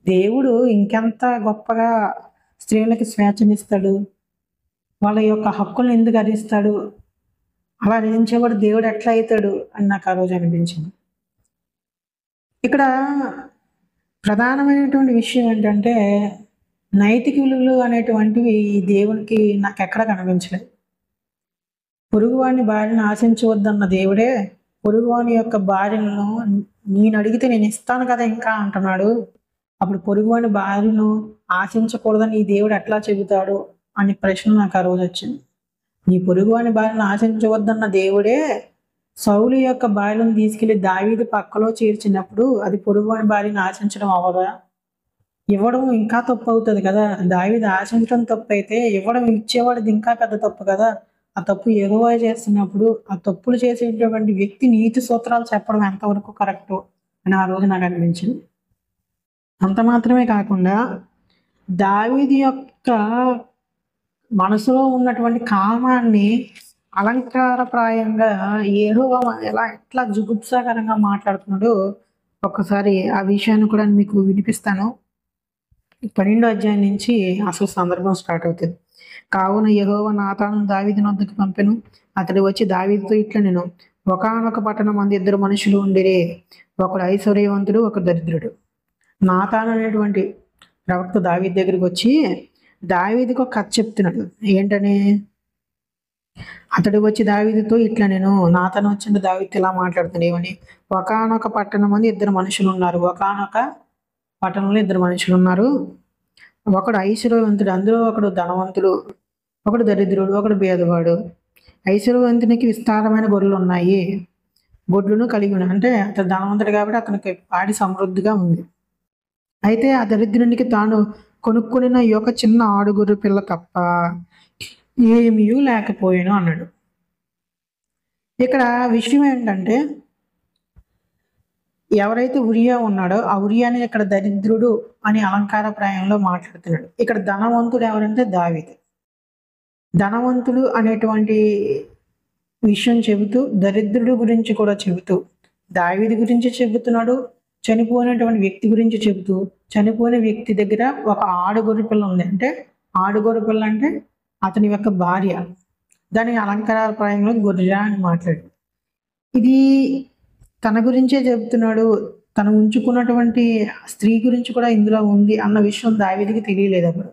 దేవుడు ఇంకెంత గొప్పగా స్త్రీలకి స్వేచ్ఛనిస్తాడు? వాళ్ళ యొక్క హక్కులను ఎందుకు హరిస్తాడు? అలా హరించేవాడు దేవుడు ఎట్లా అవుతాడు అని నాకు ఆ రోజు అనిపించింది. ఇక్కడ ప్రధానమైనటువంటి విషయం ఏంటంటే నైతిక విలువలు అనేటువంటివి ఈ దేవునికి నాకు ఎక్కడ కనిపించలేదు. పొరుగువాని భార్యను ఆశించవద్దన్న దేవుడే పొరుగువాని యొక్క భార్యను నేను అడిగితే నేను ఇస్తాను కదా ఇంకా అంటున్నాడు. అప్పుడు పొరుగువాని భార్యను ఆశించకూడదని ఈ దేవుడు ఎట్లా చెబుతాడు అని ప్రశ్న నాకు ఆ రోజు వచ్చింది. నీ పొరుగువాని భార్యను ఆశించవద్దన్న దేవుడే సౌలు యొక్క భార్యను తీసుకెళ్లి దావీదు పక్కలో చేర్చినప్పుడు అది పొరుగువాని భార్యను ఆశించడం అవ్వదా? ఇవ్వడం ఇంకా తప్పు అవుతుంది కదా. దావీదు ఆశించడం తప్పు అయితే ఇవ్వడం, ఇచ్చేవాడిది ఇంకా పెద్ద తప్పు కదా. ఆ తప్పు యెహోవా చేస్తున్నప్పుడు ఆ తప్పులు చేసేటటువంటి వ్యక్తి నీతి సూత్రాలు చెప్పడం ఎంతవరకు కరెక్ట్ అని ఆ రోజు నాకు అనిపించింది. అంత మాత్రమే కాకుండా దావీదు యొక్క మనసులో ఉన్నటువంటి కామాన్ని అలంకారప్రాయంగా యెహోవా ఎట్లా జుగుప్సాకరంగా మాట్లాడుతున్నాడో ఒక్కసారి ఆ విషయాన్ని కూడా మీకు వినిపిస్తాను. 12వ అధ్యాయం నుంచి అసలు సందర్భం స్టార్ట్ అవుతుంది. కావున యెహోవా నాతాను దావీదు వద్దకు పంపెను. అతడు వచ్చి దావీదుతో ఇట్లా నేను ఒకానొక పట్టణం మంది ఇద్దరు మనుషులు ఉండిరే, ఒకడు ఐశ్వర్యవంతుడు, ఒకడు దరిద్రుడు. నాతాను అనేటువంటి ప్రవక్త దావీదు దగ్గరికి వచ్చి దావీదుకు ఒక కథ చెప్తున్నాడు. ఏంటని? అతడు వచ్చి దావీదుతో ఇట్లా నేను నాతను వచ్చిన దావీదు ఇలా మాట్లాడుతున్నామని, ఒకానొక పట్టణం మంది ఇద్దరు మనుషులు ఉన్నారు. ఒకానొక పట్టణంలో ఇద్దరు మనుషులు ఉన్నారు. ఒకడు ఐశ్వర్యవంతుడు, అందులో ఒకడు ధనవంతుడు, ఒకడు దరిద్రుడు, ఒకడు భేదవాడు. ఐశ్వర్యవంతునికి విస్తారమైన గొర్రెలు ఉన్నాయి, గొడ్లను కలిగి ఉన్నాయి. అంటే అతను ధనవంతుడు కాబట్టి అతనికి పాడి సమృద్ధిగా ఉంది. అయితే ఆ దరిద్రునికి తాను కొనుక్కున్న ఈ యొక్క చిన్న ఆడుగురు పిల్ల తప్ప ఏమీ లేకపోయాను అన్నాడు. ఇక్కడ విషయం ఏంటంటే, ఎవరైతే ఉరియా ఉన్నాడో ఆ ఉరియాని ఇక్కడ దరిద్రుడు అని అలంకారప్రాయంలో మాట్లాడుతున్నాడు. ఇక్కడ ధనవంతుడు ఎవరంటే దావీదు. ధనవంతుడు అనేటువంటి విషయం చెబుతూ దరిద్రుడు గురించి కూడా చెబుతూ దావీదు గురించి చెబుతున్నాడు. చనిపోయినటువంటి వ్యక్తి గురించి చెబుతూ చనిపోయిన వ్యక్తి దగ్గర ఒక ఆడుగొర్రె పిల్ల ఉంది. అంటే ఆడుగొర్రె పిల్ల అంటే అతని యొక్క భార్య. దాని అలంకారప్రాయంలో గొర్రె అని మాట్లాడు. ఇది తన గురించే చెబుతున్నాడు. తను ఉంచుకున్నటువంటి స్త్రీ గురించి కూడా ఇందులో ఉంది అన్న విషయం దావీదుకి తెలియలేదు. అప్పుడు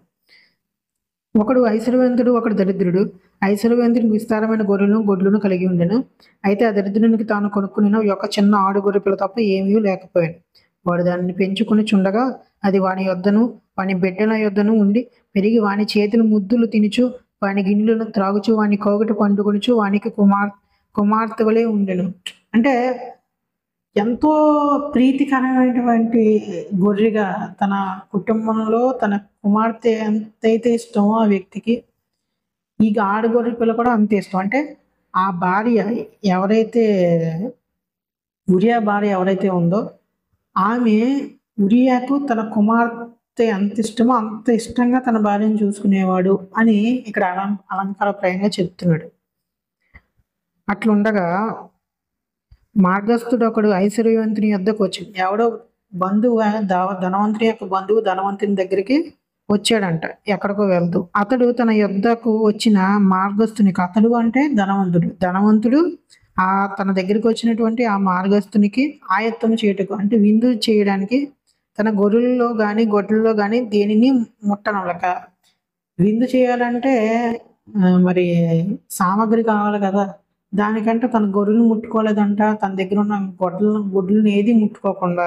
ఒకడు ఐశ్వర్యవంతుడు, ఒకడు దరిద్రుడు. ఐశ్వర్యవంతునికి విస్తారమైన గొడ్లను కలిగి ఉండెను. అయితే ఆ దరిద్రునికి తాను కొనుక్కున్న ఒక చిన్న ఆడుగొర్రె పిల్ల తప్ప ఏమీ లేకపోయాను. వాడు దానిని పెంచుకుని చుండగా అది వాని యొద్దను వాని బిడ్డల యొద్దను ఉండి పెరిగి వాని చేతులు ముద్దులు తినుచు వాని గిన్నెలను త్రాగుచు వాని కోగటి పండుకొనుచు వానికి కుమార్తె వలె ఉండెను. అంటే ఎంతో ప్రీతికరమైనటువంటి గొర్రెగా తన కుటుంబంలో తన కుమార్తె ఎంతైతే ఇష్టమో ఆ వ్యక్తికి ఈ ఆడుగొర్రె పిల్ల కూడా అంతే ఇష్టం. అంటే ఆ భార్య ఎవరైతే ఉరియా భార్య ఎవరైతే ఉందో ఆమె ఉరియాకు తన కుమార్తె ఎంత ఇష్టమో అంత ఇష్టంగా తన భార్యను చూసుకునేవాడు అని ఇక్కడ అలంకారప్రాయంగా చెప్తున్నాడు. అట్లుండగా మార్గస్థుడు ఒకడు ఐశ్వర్యవంతుని యొద్దకు వచ్చింది. ఎవడో బంధువు, ధనవంతుని యొక్క బంధువు ధనవంతుని దగ్గరికి వచ్చాడంట, ఎక్కడికో వెళ్తూ. అతడు తన యొద్దకు వచ్చిన మార్గస్థునికి, అతడు అంటే ధనవంతుడు తన దగ్గరికి వచ్చినటువంటి ఆ మార్గస్థునికి ఆయత్తం చేయుటకు అంటే విందు చేయడానికి తన గొర్రెల్లో కానీ గొడ్లలో కానీ దేనిని ముట్టనలక. విందు చేయాలంటే మరి సామాగ్రి కావాలి కదా. దానికంటే తన గొర్రెలు ముట్టుకోలేదంట. తన దగ్గర ఉన్న గుడ్లను ఏది ముట్టుకోకుండా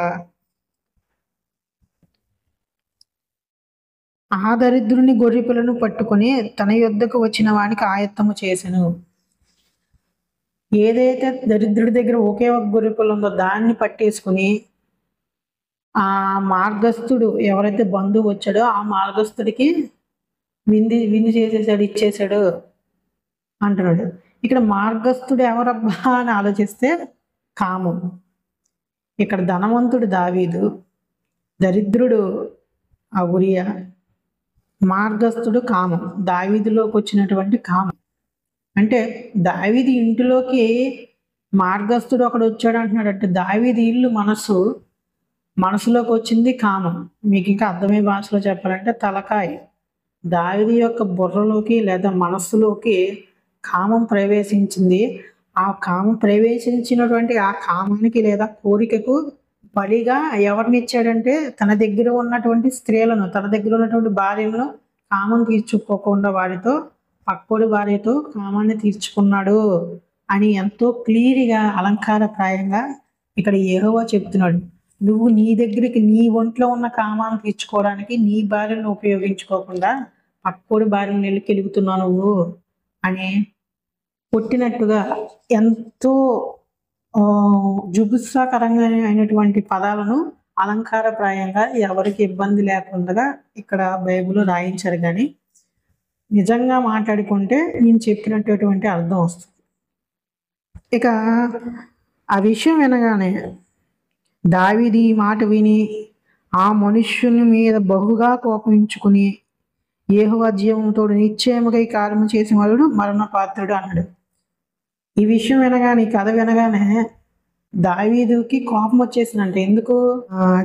ఆ దరిద్రుని గొర్రె పిల్లను పట్టుకొని తన యొద్దకు వచ్చిన వానికి ఆయత్తము చేసెను. ఏదైతే దరిద్రుడి దగ్గర ఒకే ఒక గొర్రె పిల్ల ఉందో దాన్ని పట్టేసుకుని ఆ మార్గస్థుడు ఎవరైతే బంధువు వచ్చాడో ఆ మార్గస్థుడికి విందు చేసేసాడు, ఇచ్చేసాడు అంటున్నాడు. ఇక్కడ మార్గస్థుడు ఎవరబ్బా అని ఆలోచిస్తే కాము. ఇక్కడ ధనవంతుడు దావీదు, దరిద్రుడు ఆ ఉరియా, మార్గస్థుడు కామం. దావీదులోకి వచ్చినటువంటి కామం అంటే దావీదు ఇంటిలోకి మార్గస్థుడు ఒకడు వచ్చాడు అంటున్నాడు. అంటే దావీదు ఇల్లు మనసులోకి వచ్చింది కామం. మీకు ఇంకా అర్థమయ్యే భాషలో చెప్పాలంటే తలకాయ. దావీదు యొక్క బుర్రలోకి లేదా మనస్సులోకి కామం ప్రవేశించింది. ఆ కామం ప్రవేశించినటువంటి ఆ కామానికి లేదా కోరికకు బలిగా ఎవరిని ఇచ్చాడంటే తన దగ్గర ఉన్నటువంటి స్త్రీలను, తన దగ్గర ఉన్నటువంటి భార్యలను కామం తీర్చుకోకుండా వారితో పక్కోడి భార్యతో కామాన్ని తీర్చుకున్నాడు అని ఎంతో క్లియర్గా అలంకారప్రాయంగా ఇక్కడ యెహోవా చెప్తున్నాడు. నువ్వు నీ దగ్గరికి నీ ఒంట్లో ఉన్న కామాన్ని తీర్చుకోవడానికి నీ భార్యను ఉపయోగించుకోకుండా పక్కోడి భార్యను నెల్లికెలుగుతున్నావు నువ్వు అని కొట్టినట్టుగా ఎంతో జుగుత్సాకరంగా అయినటువంటి పదాలను అలంకారప్రాయంగా ఎవరికి ఇబ్బంది లేకుండా ఇక్కడ బైబిల్లో రాయించారు. కానీ నిజంగా మాట్లాడుకుంటే నేను చెప్పినటువంటి అర్థం వస్తుంది. ఇక ఆ విషయం వినగానే దావీదు ఈ మాట విని ఆ మనుష్యుని మీద బహుగా కోపించుకుని యెహోవా జీవంతో నిశ్చయముగా ఈ కార్యము చేసిన వాడు మరణపాత్రుడు అన్నాడు. ఈ విషయం వినగానే, ఈ కథ వినగానే దావీదుకి కోపం వచ్చేసిందంటే ఎందుకు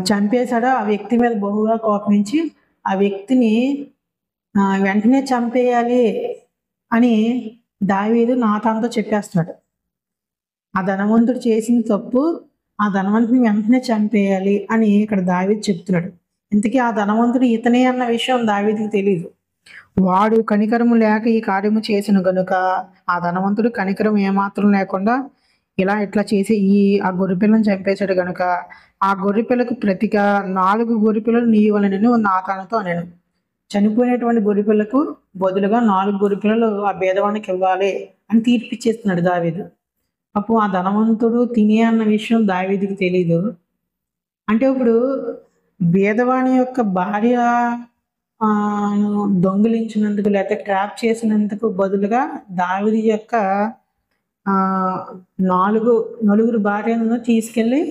చంపేశాడో ఆ వ్యక్తి మీద బహుగా కోపించి ఆ వ్యక్తిని వెంటనే చంపేయాలి అని దావీదు నాతాంతో చెప్పేస్తున్నాడు. ఆ ధనవంతుడు చేసిన తప్పు, ఆ ధనవంతుని వెంటనే చంపేయాలి అని ఇక్కడ దావీదు చెప్తున్నాడు. ఇంతకీ ఆ ధనవంతుడు ఇతనే అన్న విషయం దావీదుకి తెలియదు. వాడు కనికరము లేక ఈ కార్యము చేసిన గనుక ఆ ధనవంతుడు కనికరం ఏమాత్రం లేకుండా ఇట్లా చేసి ఆ గొర్రెపిల్లను చంపేశాడు గనుక ఆ గొర్రెపిల్లకు ప్రతిగా 4 గొర్రెపిల్లలు నీయవలెనని నాతానుతో అనెను. చనిపోయినటువంటి గొర్రెపిల్లకు బదులుగా 4 గొర్రెపిల్లలు ఆ భేదవానికి ఇవ్వాలి అని తీర్పిచ్చేస్తున్నాడు దావీదు. అప్పుడు ఆ ధనవంతుడు తినే అన్న విషయం దావీదుకి తెలీదు. అంటే ఇప్పుడు భేదవాని యొక్క భార్య దొంగిలించినందుకు లేకపోతే ట్రాప్ చేసినందుకు బదులుగా దావీదు యొక్క నలుగురు భార్యలను తీసుకెళ్ళి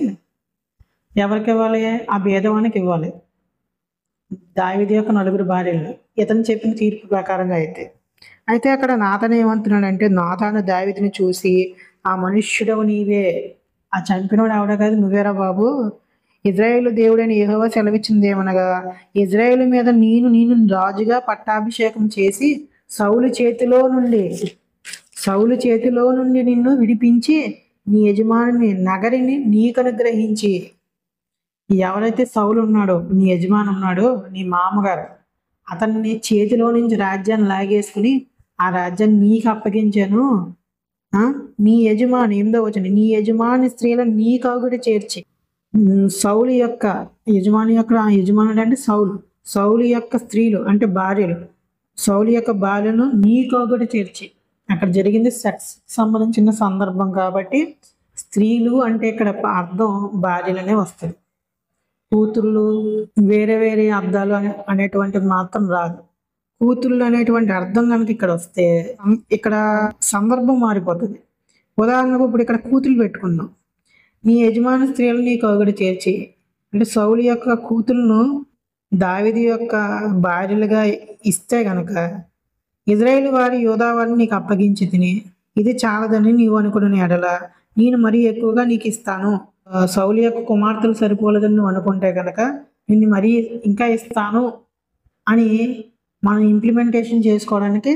ఎవరికి ఇవ్వాలి? ఆ భేదవానికి ఇవ్వాలి. దావీదు యొక్క 4 భార్యలు ఇతను చెప్పిన తీర్పు ప్రకారంగా అయితే అక్కడ నాతాను ఏమంటున్నాడంటే, నాతాను దావీదుని చూసి, ఆ మనుష్యుడవు నీవే, ఆ చంపినోడు ఎవడో కాదు నువ్వేరా బాబు, ఇజ్రాయేలు దేవుడైన యెహోవా సెలవిచ్చింది ఏమనగా, ఇజ్రాయేలు మీద నేను రాజుగా పట్టాభిషేకం చేసి సౌలు చేతిలో నుండి నిన్ను విడిపించి నీ యజమాని నగరిని నీకు అనుగ్రహించి. ఎవరైతే సౌలు ఉన్నాడో, నీ యజమాని ఉన్నాడో, నీ మామగారు, అతన్ని చేతిలో నుంచి రాజ్యాన్ని లాగేసుకుని ఆ రాజ్యాన్ని నీకు అప్పగించాను. నీ యజమాని 8వ వచనం, నీ యజమాని స్త్రీలను నీ కౌగిట చేర్చి. సౌలు యొక్క యజమానుడు అంటే సౌలు యొక్క స్త్రీలు అంటే భార్యలు, సౌలు యొక్క భార్యను నీ కౌగిట చేర్చి. అక్కడ జరిగింది సెక్స్ సంబంధించిన సందర్భం కాబట్టి స్త్రీలు అంటే ఇక్కడ అర్థం భార్యలనే వస్తుంది. కూతుళ్ళు వేరే వేరే అర్థాలు అనేటువంటిది మాత్రం రాదు. కూతుళ్ళు అనేటువంటి అర్థం కనుక ఇక్కడ వస్తే ఇక్కడ సందర్భం మారిపోతుంది. ఉదాహరణకు ఇప్పుడు ఇక్కడ కూతురు పెట్టుకుందాం. నీ యజమాని స్త్రీలు నీ కౌగిట చేర్చి అంటే సౌలు యొక్క కూతురును దావీదు యొక్క భార్యలుగా ఇస్తే గనక ఇజ్రాయేలు వారి యూదా వారిని నీకు అప్పగించి తిని ఇది చాలదని నీవు అనుకున్న ఎడల నేను మరీ ఎక్కువగా నీకు ఇస్తాను. సౌలు యొక్క కుమార్తెలు సరిపోలేదని నువ్వు అనుకుంటే కనుక నిన్ను మరీ ఇంకా ఇస్తాను అని మనం ఇంప్లిమెంటేషన్ చేసుకోవడానికి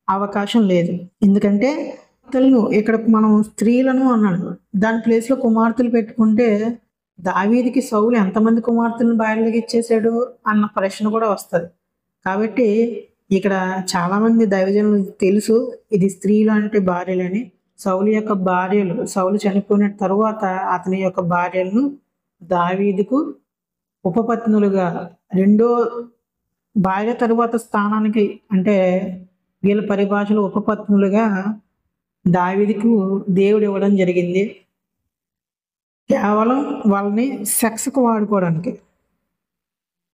అవకాశం లేదు. ఎందుకంటే ఇక్కడ మనం స్త్రీలను అన్నాడు, దాని ప్లేస్లో కుమార్తెలు పెట్టుకుంటే దావీదుకి సౌలు ఎంతమంది కుమార్తెలను భార్యలుగా ఇచ్చేసాడు అన్న ప్రశ్న కూడా వస్తుంది. కాబట్టి ఇక్కడ చాలామంది దైవజనులు తెలుసు ఇది స్త్రీలు అంటే భార్యలని. సౌలు యొక్క భార్యలు, సౌలు చనిపోయిన తరువాత అతని యొక్క భార్యలను దావీదుకు ఉపపత్నులుగా, రెండో భార్య తరువాత స్థానానికి అంటే వీళ్ళ పరిభాషలో ఉపపత్నులుగా దావీదుకు దేవుడు ఇవ్వడం జరిగింది. కేవలం వాళ్ళని సెక్స్కు వాడుకోవడానికి.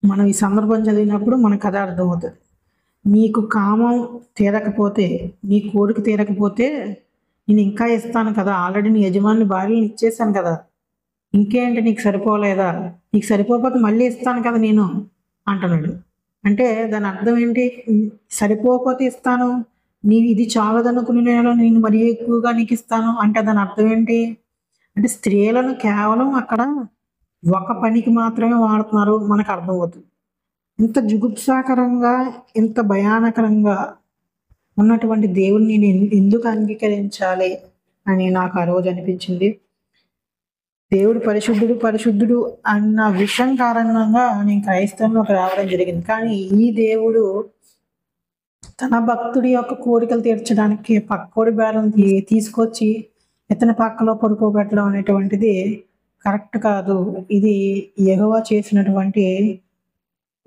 మనం ఈ సందర్భం చదివినప్పుడు మనకు కథ అర్థమవుతుంది. నీకు కామం తీరకపోతే, నీ కోరిక తీరకపోతే నేను ఇంకా ఇస్తాను కదా, ఆల్రెడీ నీ యజమాని భార్యలను ఇచ్చేసాను కదా, ఇంకేంటి నీకు సరిపోలేదా, నీకు సరిపోకపోతే మళ్ళీ ఇస్తాను కదా నేను అంటున్నాడు. అంటే దాని అర్థం ఏంటి? సరిపోకపోతే ఇస్తాను, నీవు ఇది చాలదనుకుని నేను మరీ ఎక్కువగా నీకు ఇస్తాను అంటే దాని అర్థం ఏంటి? అంటే స్త్రీలను కేవలం అక్కడ ఒక పనికి మాత్రమే వాడుతున్నారు మనకు అర్థమవుతుంది. ఇంత జుగుప్సాకరంగా, ఇంత భయానకరంగా ఉన్నటువంటి దేవుడిని నేను ఎందుకు అంగీకరించాలి అని నాకు ఆ రోజు అనిపించింది. దేవుడు పరిశుద్ధుడు అన్న విషయం కారణంగా నేను క్రైస్తవంలోకి రావడం జరిగింది. కానీ ఈ దేవుడు తన భక్తుడి యొక్క కోరికలు తీర్చడానికి పక్కోడి బేరం తీసుకొచ్చి ఇతని పక్కలో పడుకోబెట్టడం అనేటువంటిది కరెక్ట్ కాదు. ఇది యెహోవా చేసినటువంటి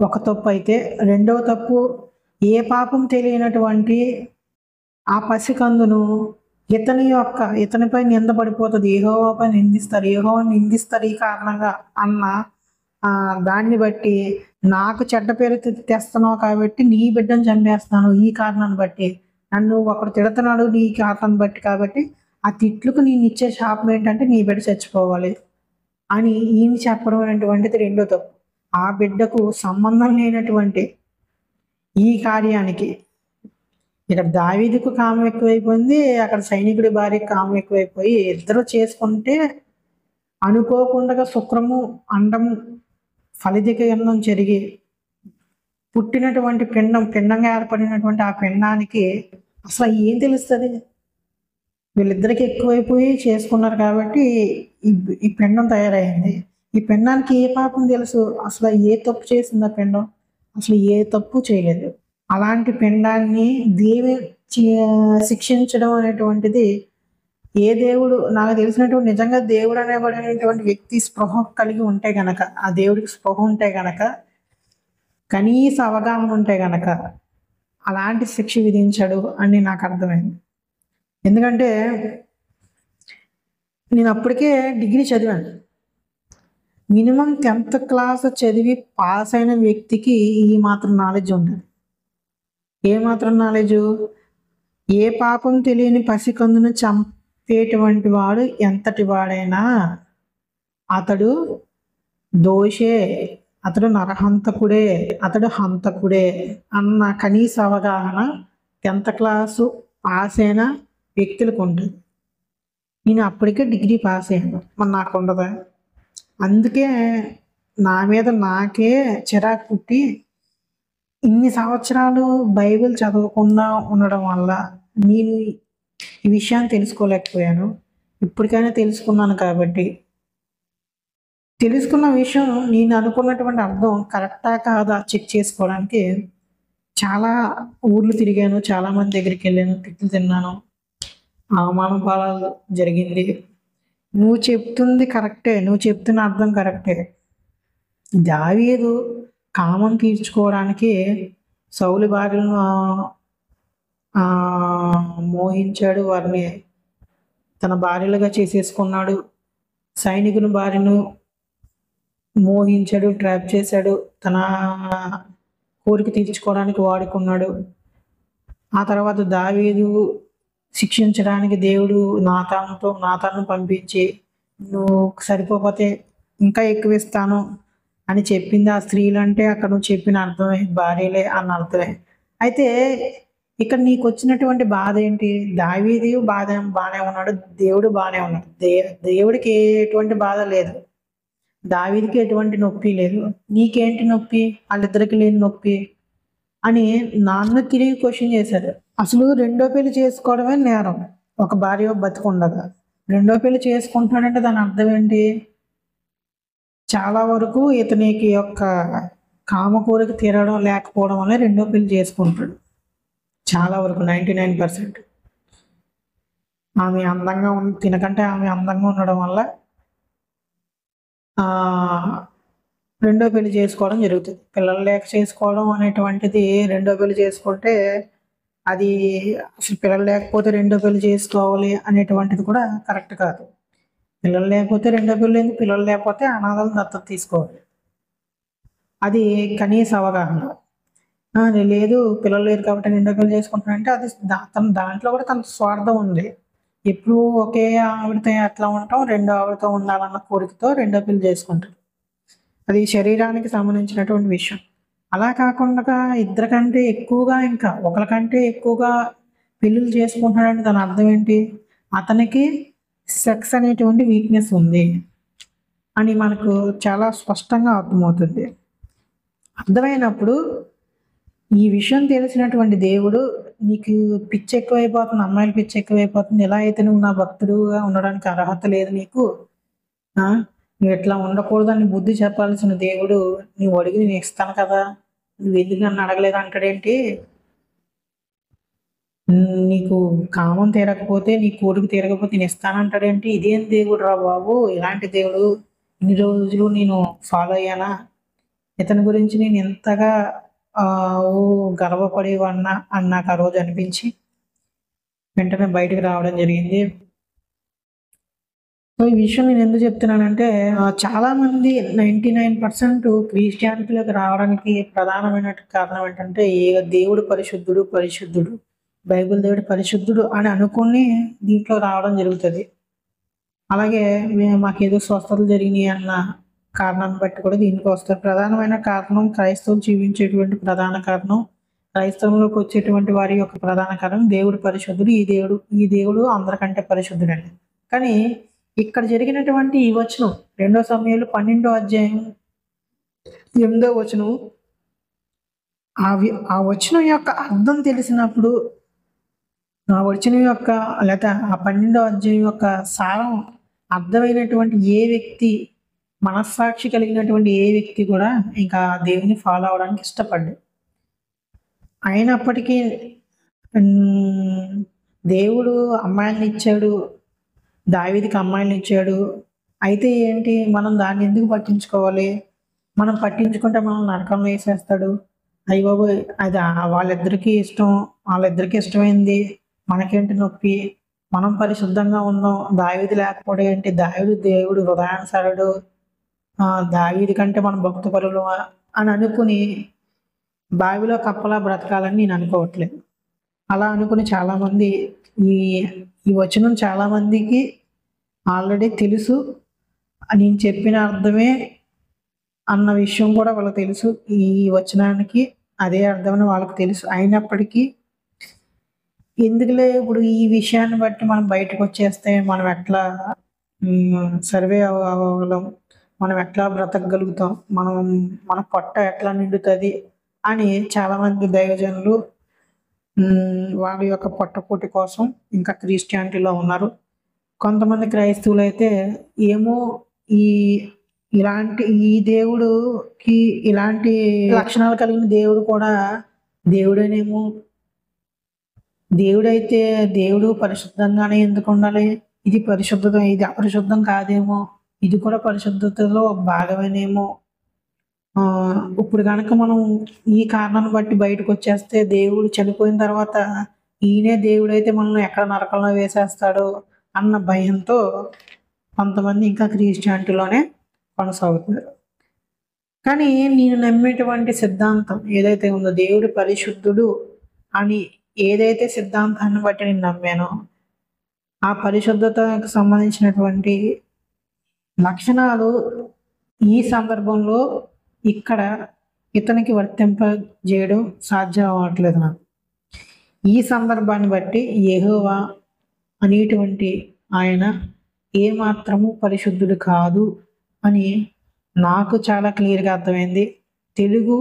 ఒక తప్పు. అయితే రెండవ తప్పు, ఏ పాపం తెలియనటువంటి ఆ పసికందును ఇతనిపై నిందపడిపోతుంది, యెహోవాపై నిందిస్తారు ఈ కారణంగా అన్న దాన్ని బట్టి నాకు చెడ్డ పేరు తెస్తున్నావు కాబట్టి నీ బిడ్డను చంపేస్తాను, ఈ కారణాన్ని బట్టి నన్ను ఒకడు తిడుతున్నాడు నీ కారణాన్ని బట్టి, కాబట్టి ఆ తిట్లకు నేను ఇచ్చే శాపం ఏంటంటే నీ బిడ్డ చచ్చిపోవాలి అని ఈయన చెప్పడం అనేటువంటిది రెండో తప్పు. ఆ బిడ్డకు సంబంధం లేనటువంటి ఈ కార్యానికి ఇక్కడ దావీదుకు కామం ఎక్కువైపోయింది, అక్కడ సైనికుడి భార్యకి కామం ఎక్కువైపోయి ఇద్దరు చేసుకుంటే అనుకోకుండా శుక్రము అండము ఫలితీకరణం జరిగి పుట్టినటువంటి పిండంగా ఏర్పడినటువంటి ఆ పిండానికి అసలు ఏం తెలుస్తుంది? వీళ్ళిద్దరికి ఎక్కువైపోయి చేసుకున్నారు కాబట్టి ఈ పిండం తయారైంది. ఈ పిండానికి ఏ పాపం తెలుసు? అసలు ఏ తప్పు చేసింది ఆ పిండం? అసలు ఏ తప్పు చేయలేదు. అలాంటి పిండాన్ని శిక్షించడం అనేటువంటిది ఏ దేవుడు, నాకు తెలిసినటువంటి నిజంగా దేవుడు అనేబడినటువంటి వ్యక్తి స్పృహ కలిగి ఉంటే గనక, ఆ దేవుడికి స్పృహ ఉంటే గనక, కనీస అవగాహన ఉంటే గనక అలాంటి శిక్ష విధించడు అని నాకు అర్థమైంది. ఎందుకంటే నేను అప్పటికే డిగ్రీ చదివాను. మినిమం 10th క్లాస్ చదివి పాస్ అయిన వ్యక్తికి ఈ మాత్రం నాలెడ్జ్ ఉంటుంది. ఏ మాత్రం నాలెడ్జు? ఏ పాపం తెలియని పసికందును చంపేటువంటి వాడు ఎంతటి వాడైనా అతడు దోషే, అతడు నరహంతకుడే, అతడు హంతకుడే అన్న కనీస అవగాహన 10th క్లాసు పాస్ అయిన వ్యక్తులకు ఉంటుంది. నేను అప్పటికే డిగ్రీ పాస్ అయ్యాను, మరి నాకు ఉండదా? అందుకే నా మీద నాకే చిరాకు పుట్టి ఇన్ని సంవత్సరాలు బైబిల్ చదవకుండా ఉండడం వల్ల నేను ఈ విషయాన్ని తెలుసుకోలేకపోయాను. ఇప్పటికైనా తెలుసుకున్నాను కాబట్టి, తెలుసుకున్న విషయం నేను అనుకున్నటువంటి అర్థం కరెక్టా కాదా చెక్ చేసుకోవడానికి చాలా ఊర్లు తిరిగాను, చాలామంది దగ్గరికి వెళ్ళాను, తిట్లు తిన్నాను, అవమాన పాలు జరిగింది. నువ్వు చెప్తుంది కరెక్టే, నువ్వు చెప్తున్న అర్థం కరెక్టే. దావీదు కామం తీర్చుకోవడానికి సౌలు భార్యను మోహించాడు, వారిని తన భార్యలుగా చేసేసుకున్నాడు. సైనికుని భార్యను మోహించాడు, ట్రాప్ చేశాడు, తన కోరిక తీర్చుకోవడానికి వాడుకున్నాడు. ఆ తర్వాత దావీదు శిక్షించడానికి దేవుడు నాతాను పంపించి, నువ్వు సరిపోతే ఇంకా ఎక్కువ ఇస్తాను అని చెప్పింది ఆ స్త్రీలు. అంటే అక్కడ నువ్వు చెప్పిన అర్థమే భార్యలే అన్న అర్థమే. అయితే ఇక్కడ నీకు వచ్చినటువంటి బాధ ఏంటి? దావీదు బాగానే ఉన్నాడు, దేవుడు బాగానే ఉన్నాడు. దేవుడికి ఎటువంటి బాధ లేదు, దావీదుకి ఎటువంటి నొప్పి లేదు. నీకేంటి నొప్పి? వాళ్ళిద్దరికి లేని నొప్పి అని నాన్న తిరిగి క్వశ్చన్ చేశాడు. అసలు రెండో పెళ్లి చేసుకోవడమే నేరం. ఒక భార్య బతికుండగా రెండో పెళ్లి చేసుకుంటున్నాడంటే దాని అర్థం ఏంటి? చాలా వరకు ఇతనికి యొక్క కామ కోరిక తీరడం లేకపోవడం వల్ల రెండో పెళ్లి చేసుకుంటాడు. చాలా వరకు 99%. ఆమె అందంగా తినకంటే ఆమె అందంగా ఉండడం వల్ల రెండో పెళ్లి చేసుకోవడం జరుగుతుంది. పిల్లలు లేక చేసుకోవడం అనేటువంటిది, రెండో పెళ్లి చేసుకుంటే అది అసలు పిల్లలు లేకపోతే రెండో పెళ్లి చేసుకోవాలి అనేటువంటిది కూడా కరెక్ట్ కాదు. పిల్లలు లేకపోతే రెండో పెళ్లి ఏంది? పిల్లలు లేకపోతే అనాథలను దత్తత తీసుకోవాలి. అది కనీస అవగాహన. లేదు పిల్లలు లేరు కాబట్టి రెండో పెళ్లి చేసుకుంటానంటే అది దాంట్లో కూడా తన స్వార్థం ఉంది. ఎప్పుడు ఒకే ఆవిడతో అట్లా ఉంటాం, రెండో ఆవిడతో ఉండాలన్న కోరికతో రెండో పెళ్లి చేసుకుంటారు. అది శరీరానికి సంబంధించినటువంటి విషయం. అలా కాకుండా ఇద్దరికంటే ఎక్కువగా, ఇంకా ఒకరికంటే ఎక్కువగా పెళ్ళిళ్ళు చేసుకుంటున్నాడంటే దాని అర్థం ఏంటి? అతనికి సెక్స్ అనేటువంటి వీక్నెస్ ఉంది అని మనకు చాలా స్పష్టంగా అర్థమవుతుంది. అర్థమైనప్పుడు ఈ విషయం తెలిసినటువంటి దేవుడు, నీకు పిచ్చి ఎక్కువైపోతుంది, అమ్మాయిలు పిచ్చి ఎక్కువైపోతుంది, ఎలా అయితే నువ్వు నా భక్తుడుగా ఉండడానికి అర్హత లేదు నీకు, నువ్వు ఎట్లా ఉండకూడదని బుద్ధి చెప్పాల్సిన దేవుడు నువ్వు అడిగి నేను ఇస్తాను కదా, నువ్వు ఎందుకు నన్ను అడగలేదు అంటాడేంటి? నీకు కామం తీరకపోతే, నీ కోరిక తీరకపోతే నేను ఇస్తానంటాడేంటి? ఇదేం దేవుడు రా బాబు! ఇలాంటి దేవుడు ఇన్ని రోజులు నేను ఫాలో అయ్యానా? ఇతని గురించి నేను ఎంతగా గర్వపడేవాడినా అని నాకు ఆ రోజు అనిపించి వెంటనే బయటకు రావడం జరిగింది. సో ఈ విషయం నేను ఎందుకు చెప్తున్నానంటే, చాలామంది 99% క్రిస్టియానిటీలోకి రావడానికి ప్రధానమైన కారణం ఏంటంటే, దేవుడు పరిశుద్ధుడు పరిశుద్ధుడు, బైబిల్ దేవుడు పరిశుద్ధుడు అని అనుకుని దీంట్లో రావడం జరుగుతుంది. అలాగే మాకేదో స్వస్థతలు జరిగినాయి అన్న కారణాన్ని బట్టి కూడా దీనికి వస్తారు. ప్రధానమైన కారణం క్రైస్తవులు జీవించేటువంటి ప్రధాన కారణం, క్రైస్తవంలోకి వచ్చేటువంటి వారి యొక్క ప్రధాన కారణం దేవుడు పరిశుద్ధుడు, ఈ దేవుడు అందరికంటే పరిశుద్ధుడండి. కానీ ఇక్కడ జరిగినటువంటి ఈ వచనం 2 సమూయేలు 12వ అధ్యాయం 8వ వచనం, ఆ వచనం యొక్క అర్థం తెలిసినప్పుడు, ఆ వచనం యొక్క లేదా ఆ 12వ అధ్యాయం యొక్క సారం అర్థమైనటువంటి ఏ వ్యక్తి, మనస్సాక్షి కలిగినటువంటి ఏ వ్యక్తి కూడా ఇంకా దేవుని ఫాలో అవడానికి ఇష్టపడ్డాడు. అయినప్పటికీ ఉమ్, దేవుడు అమ్మాయిల్ని ఇచ్చాడు, దావీదుకి అమ్మాయిల్ని ఇచ్చాడు. అయితే ఏంటి, మనం దాన్ని ఎందుకు పట్టించుకోవాలి? మనం పట్టించుకుంటే మనం నరకంలో వేసేస్తాడు. అయ్య బాబోయ్, అది వాళ్ళిద్దరికీ ఇష్టం, వాళ్ళిద్దరికీ ఇష్టమైంది, మనకేంటి నొప్పి, మనం పరిశుద్ధంగా ఉన్నాం, దావీదు లేకపోవడం ఏంటి, దావీదు దేవుడు హృదయానుసారుడు, దావీదు కంటే మనం భక్తి పరులు అని అనుకుని బావిలో కప్పలా బ్రతకాలని నేను అనుకోవట్లేదు. అలా అనుకుని చాలామంది ఈ ఈ వచనం చాలామందికి ఆల్రెడీ తెలుసు, నేను చెప్పిన అర్థమే అన్న విషయం కూడా వాళ్ళకి తెలుసు. ఈ వచనానికి అదే అర్థమని వాళ్ళకి తెలుసు. అయినప్పటికీ ఎందుకులే ఇప్పుడు ఈ విషయాన్ని బట్టి మనం బయటకు వచ్చేస్తే మనం ఎట్లా సర్వే అవ్వగలం, మనం ఎట్లా బ్రతకగలుగుతాం, మన పొట్ట ఎట్లా నిండుతుంది అని చాలామంది దైవజనులు వాళ్ళ యొక్క పొట్టకూటి కోసం ఇంకా క్రిస్టియానిటీలో ఉన్నారు. కొంతమంది క్రైస్తవులు అయితే ఏమో ఈ ఈ దేవుడుకి ఇలాంటి లక్షణాలు కలిగిన దేవుడు కూడా దేవుడేనేమో, దేవుడైతే దేవుడు పరిశుద్ధంగానే ఎందుకు ఉండాలి, ఇది పరిశుద్ధత, ఇది అపరిశుద్ధం కాదేమో, ఇది కూడా పరిశుద్ధతలో భాగమేనేమో. ఇప్పుడు కనుక మనం ఈ కారణాన్ని బట్టి బయటకు వచ్చేస్తే దేవుడు చనిపోయిన తర్వాత ఈయనే దేవుడైతే మనల్ని ఎక్కడ నరకంలో వేసేస్తాడో అన్న భయంతో కొంతమంది ఇంకా క్రిస్టియానిటీలోనే కొనసాగుతున్నారు. కానీ నేను నమ్మేటువంటి సిద్ధాంతం ఏదైతే ఉందో, దేవుడు పరిశుద్ధుడు అని ఏదైతే సిద్ధాంతాన్ని బట్టి నేను నమ్మానో, ఆ పరిశుద్ధతకు సంబంధించినటువంటి లక్షణాలు ఈ సందర్భంలో ఇక్కడ ఇతనికి వర్తింపజేయడం సాధ్యం అవ్వట్లేదు నాకు. ఈ సందర్భాన్ని బట్టి యెహోవా అనేటువంటి ఆయన ఏమాత్రము పరిశుద్ధుడు కాదు అని నాకు చాలా క్లియర్గా అర్థమైంది. తెలుగు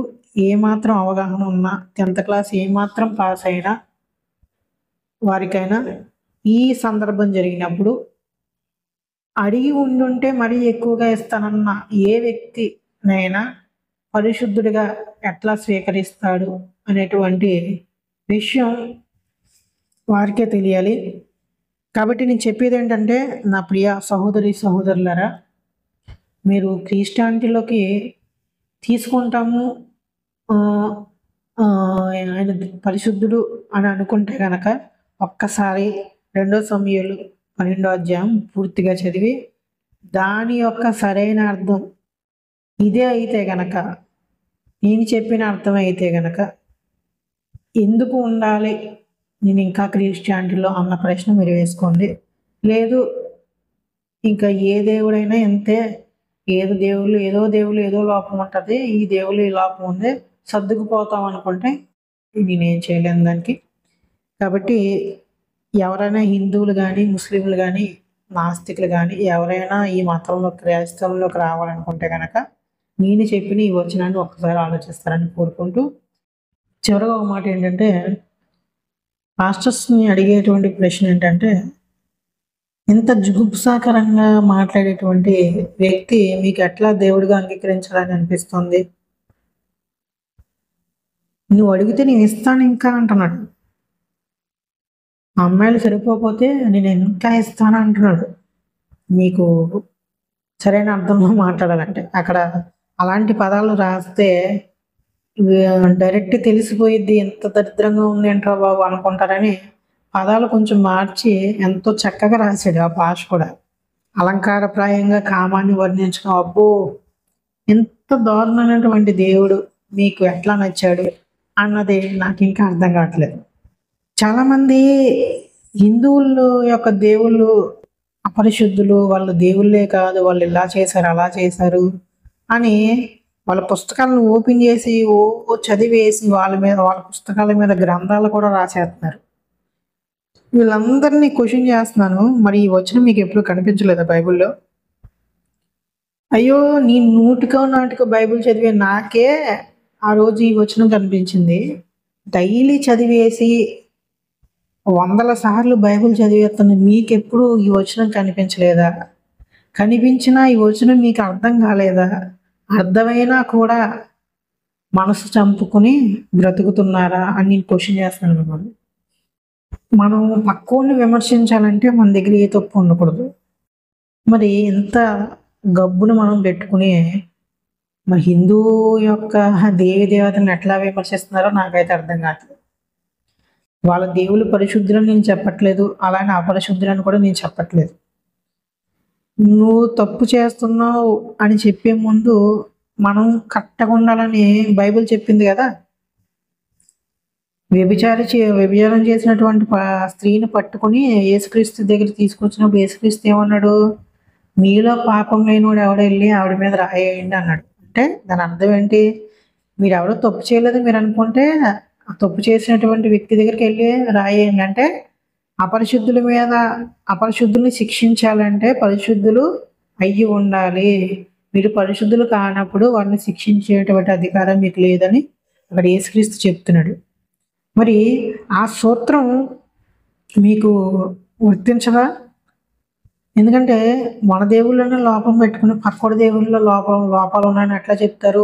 ఏమాత్రం అవగాహన ఉన్నా, 10th క్లాస్ ఏమాత్రం పాస్ అయినా వారికైనా ఈ సందర్భం జరిగినప్పుడు అడిగి ఉండుంటే మరీ ఎక్కువగా ఇస్తానన్న ఏ వ్యక్తినైనా పరిశుద్ధుడిగా ఎట్లా స్వీకరిస్తాడు అనేటువంటి విషయం వారికే తెలియాలి. కాబట్టి నేను చెప్పేది ఏంటంటే, నా ప్రియ సహోదరి సహోదరులారా, మీరు క్రిస్టియానిటీలోకి తీసుకుంటాము ఆయన పరిశుద్ధుడు అని అనుకుంటే కనుక ఒక్కసారి 2 సమూయేలు 12వ అధ్యాయం పూర్తిగా చదివి దాని యొక్క సరైన అర్థం ఇదే అయితే గనక, నేను చెప్పిన అర్థం అయితే గనక, ఎందుకు ఉండాలి నేను ఇంకా క్రిస్టియానిటీలో అన్న ప్రశ్న మీరు వేసుకోండి. లేదు ఇంకా ఏ దేవుడైనా ఎంతే, ఏదో దేవుళ్ళు ఏదో లోపం ఉంటుంది, ఈ దేవుళ్ళు ఈ లోపం ఉంది, సర్దుకుపోతాం అనుకుంటే నేనేం చేయలేను దానికి. కాబట్టి ఎవరైనా హిందువులు కానీ, ముస్లింలు కానీ, నాస్తికులు కానీ ఎవరైనా ఈ మతంలో క్రైస్తవంలోకి రావాలనుకుంటే కనుక నేను చెప్పిన ఈ వచనాన్ని ఒక్కసారి ఆలోచిస్తారని కోరుకుంటూ, చివరిగా ఒక మాట ఏంటంటే, పాస్టర్స్ని అడిగేటువంటి ప్రశ్న ఏంటంటే, ఇంత జుగుప్సాకరంగా మాట్లాడేటువంటి వ్యక్తి మీకు ఎట్లా దేవుడిగా అంగీకరించాలని అనిపిస్తుంది? నువ్వు అడిగితే నేను ఇస్తాను ఇంకా అంటున్నాడు. అమ్మాయిలు సరిపోతే నేను ఇంకా ఇస్తాను అంటున్నాడు. మీకు సరైన అర్థంలో మాట్లాడాలంటే అక్కడ అలాంటి పదాలు రాస్తే డైరెక్ట్ తెలిసిపోయిద్ది, ఎంత దరిద్రంగా ఉంది ఏంట్రా బాబు అనుకుంటారని పదాలు కొంచెం మార్చి ఎంతో చక్కగా రాశాడు. ఆ భాష కూడా అలంకారప్రాయంగా కామాన్ని వర్ణించడం. అబ్బో, ఎంత దారుణమైనటువంటి దేవుడు మీకు ఎట్లా నచ్చాడు అన్నది నాకు ఇంకా అర్థం కావట్లేదు. చాలామంది హిందువుల యొక్క దేవుళ్ళు అపరిశుద్ధులు, వాళ్ళు దేవుళ్ళే కాదు, వాళ్ళు ఇలా చేశారు అలా చేశారు అని వాళ్ళ పుస్తకాలను ఓపెన్ చేసి చదివేసి వాళ్ళ పుస్తకాల మీద గ్రంథాలు కూడా రాసేస్తున్నారు. వీళ్ళందరినీ క్వశ్చన్ చేస్తున్నాను, మరి ఈ వచనం మీకు ఎప్పుడు కనిపించలేదా బైబిల్లో? అయ్యో, నేను నాటికో బైబిల్ చదివే నాకే ఆ రోజు ఈ వచనం కనిపించింది. డైలీ చదివేసి 100 సార్లు బైబిల్ చదివేస్తున్న మీకెప్పుడు ఈ వచనం కనిపించలేదా? కనిపించినా ఈ వచనం మీకు అర్థం కాలేదా? అర్థమైనా కూడా మనసు చంపుకొని బ్రతుకుతున్నారా అని నేను క్వశ్చన్ చేస్తున్నాను మిమ్మల్ని. మనం పక్కోడిని విమర్శించాలంటే మన దగ్గర ఏ తప్పు ఉండకూడదు. మరి ఇంత గబ్బును మనం పెట్టుకుని మరి హిందూ యొక్క దేవి దేవతలను ఎట్లా విమర్శిస్తున్నారో నాకైతే అర్థం కావట్లేదు. వాళ్ళ దేవుళ్ళు పరిశుద్ధులని నేను చెప్పట్లేదు, అలానే అపరిశుద్ధులని కూడా నేను చెప్పట్లేదు. నువ్వు తప్పు చేస్తున్నావు అని చెప్పే ముందు మనం కరెక్ట్‌గా ఉండాలని బైబిల్ చెప్పింది కదా. వ్యభిచారం చేసినటువంటి స్త్రీని పట్టుకొని యేసుక్రీస్తు దగ్గరికి తీసుకొచ్చినప్పుడు యేసుక్రీస్తు ఏమన్నాడు? మీలో పాపం లేనివాడు ఎవడో వెళ్ళి ఆవిడ మీద రాయేయండి అన్నాడు. అంటే దాని అర్థం ఏంటి? మీరెవరో తప్పు చేయలేదు మీరు అనుకుంటే ఆ తప్పు చేసినటువంటి వ్యక్తి దగ్గరికి వెళ్ళి రాయేయండి. అంటే అపరిశుద్ధుల్ని శిక్షించాలంటే పరిశుద్ధులు అయ్యి ఉండాలి. మీరు పరిశుద్ధులు కానప్పుడు వారిని శిక్షించేటువంటి అధికారం మీకు లేదని అక్కడ యేసుక్రీస్తు చెప్తున్నాడు. మరి ఆ సూత్రం మీకు వర్తించదా? ఎందుకంటే మన దేవుళ్ళనే లోపం పెట్టుకుని పక్కోడి దేవుళ్ళలో లోపాలు ఉన్నాయని ఎట్లా చెప్తారు?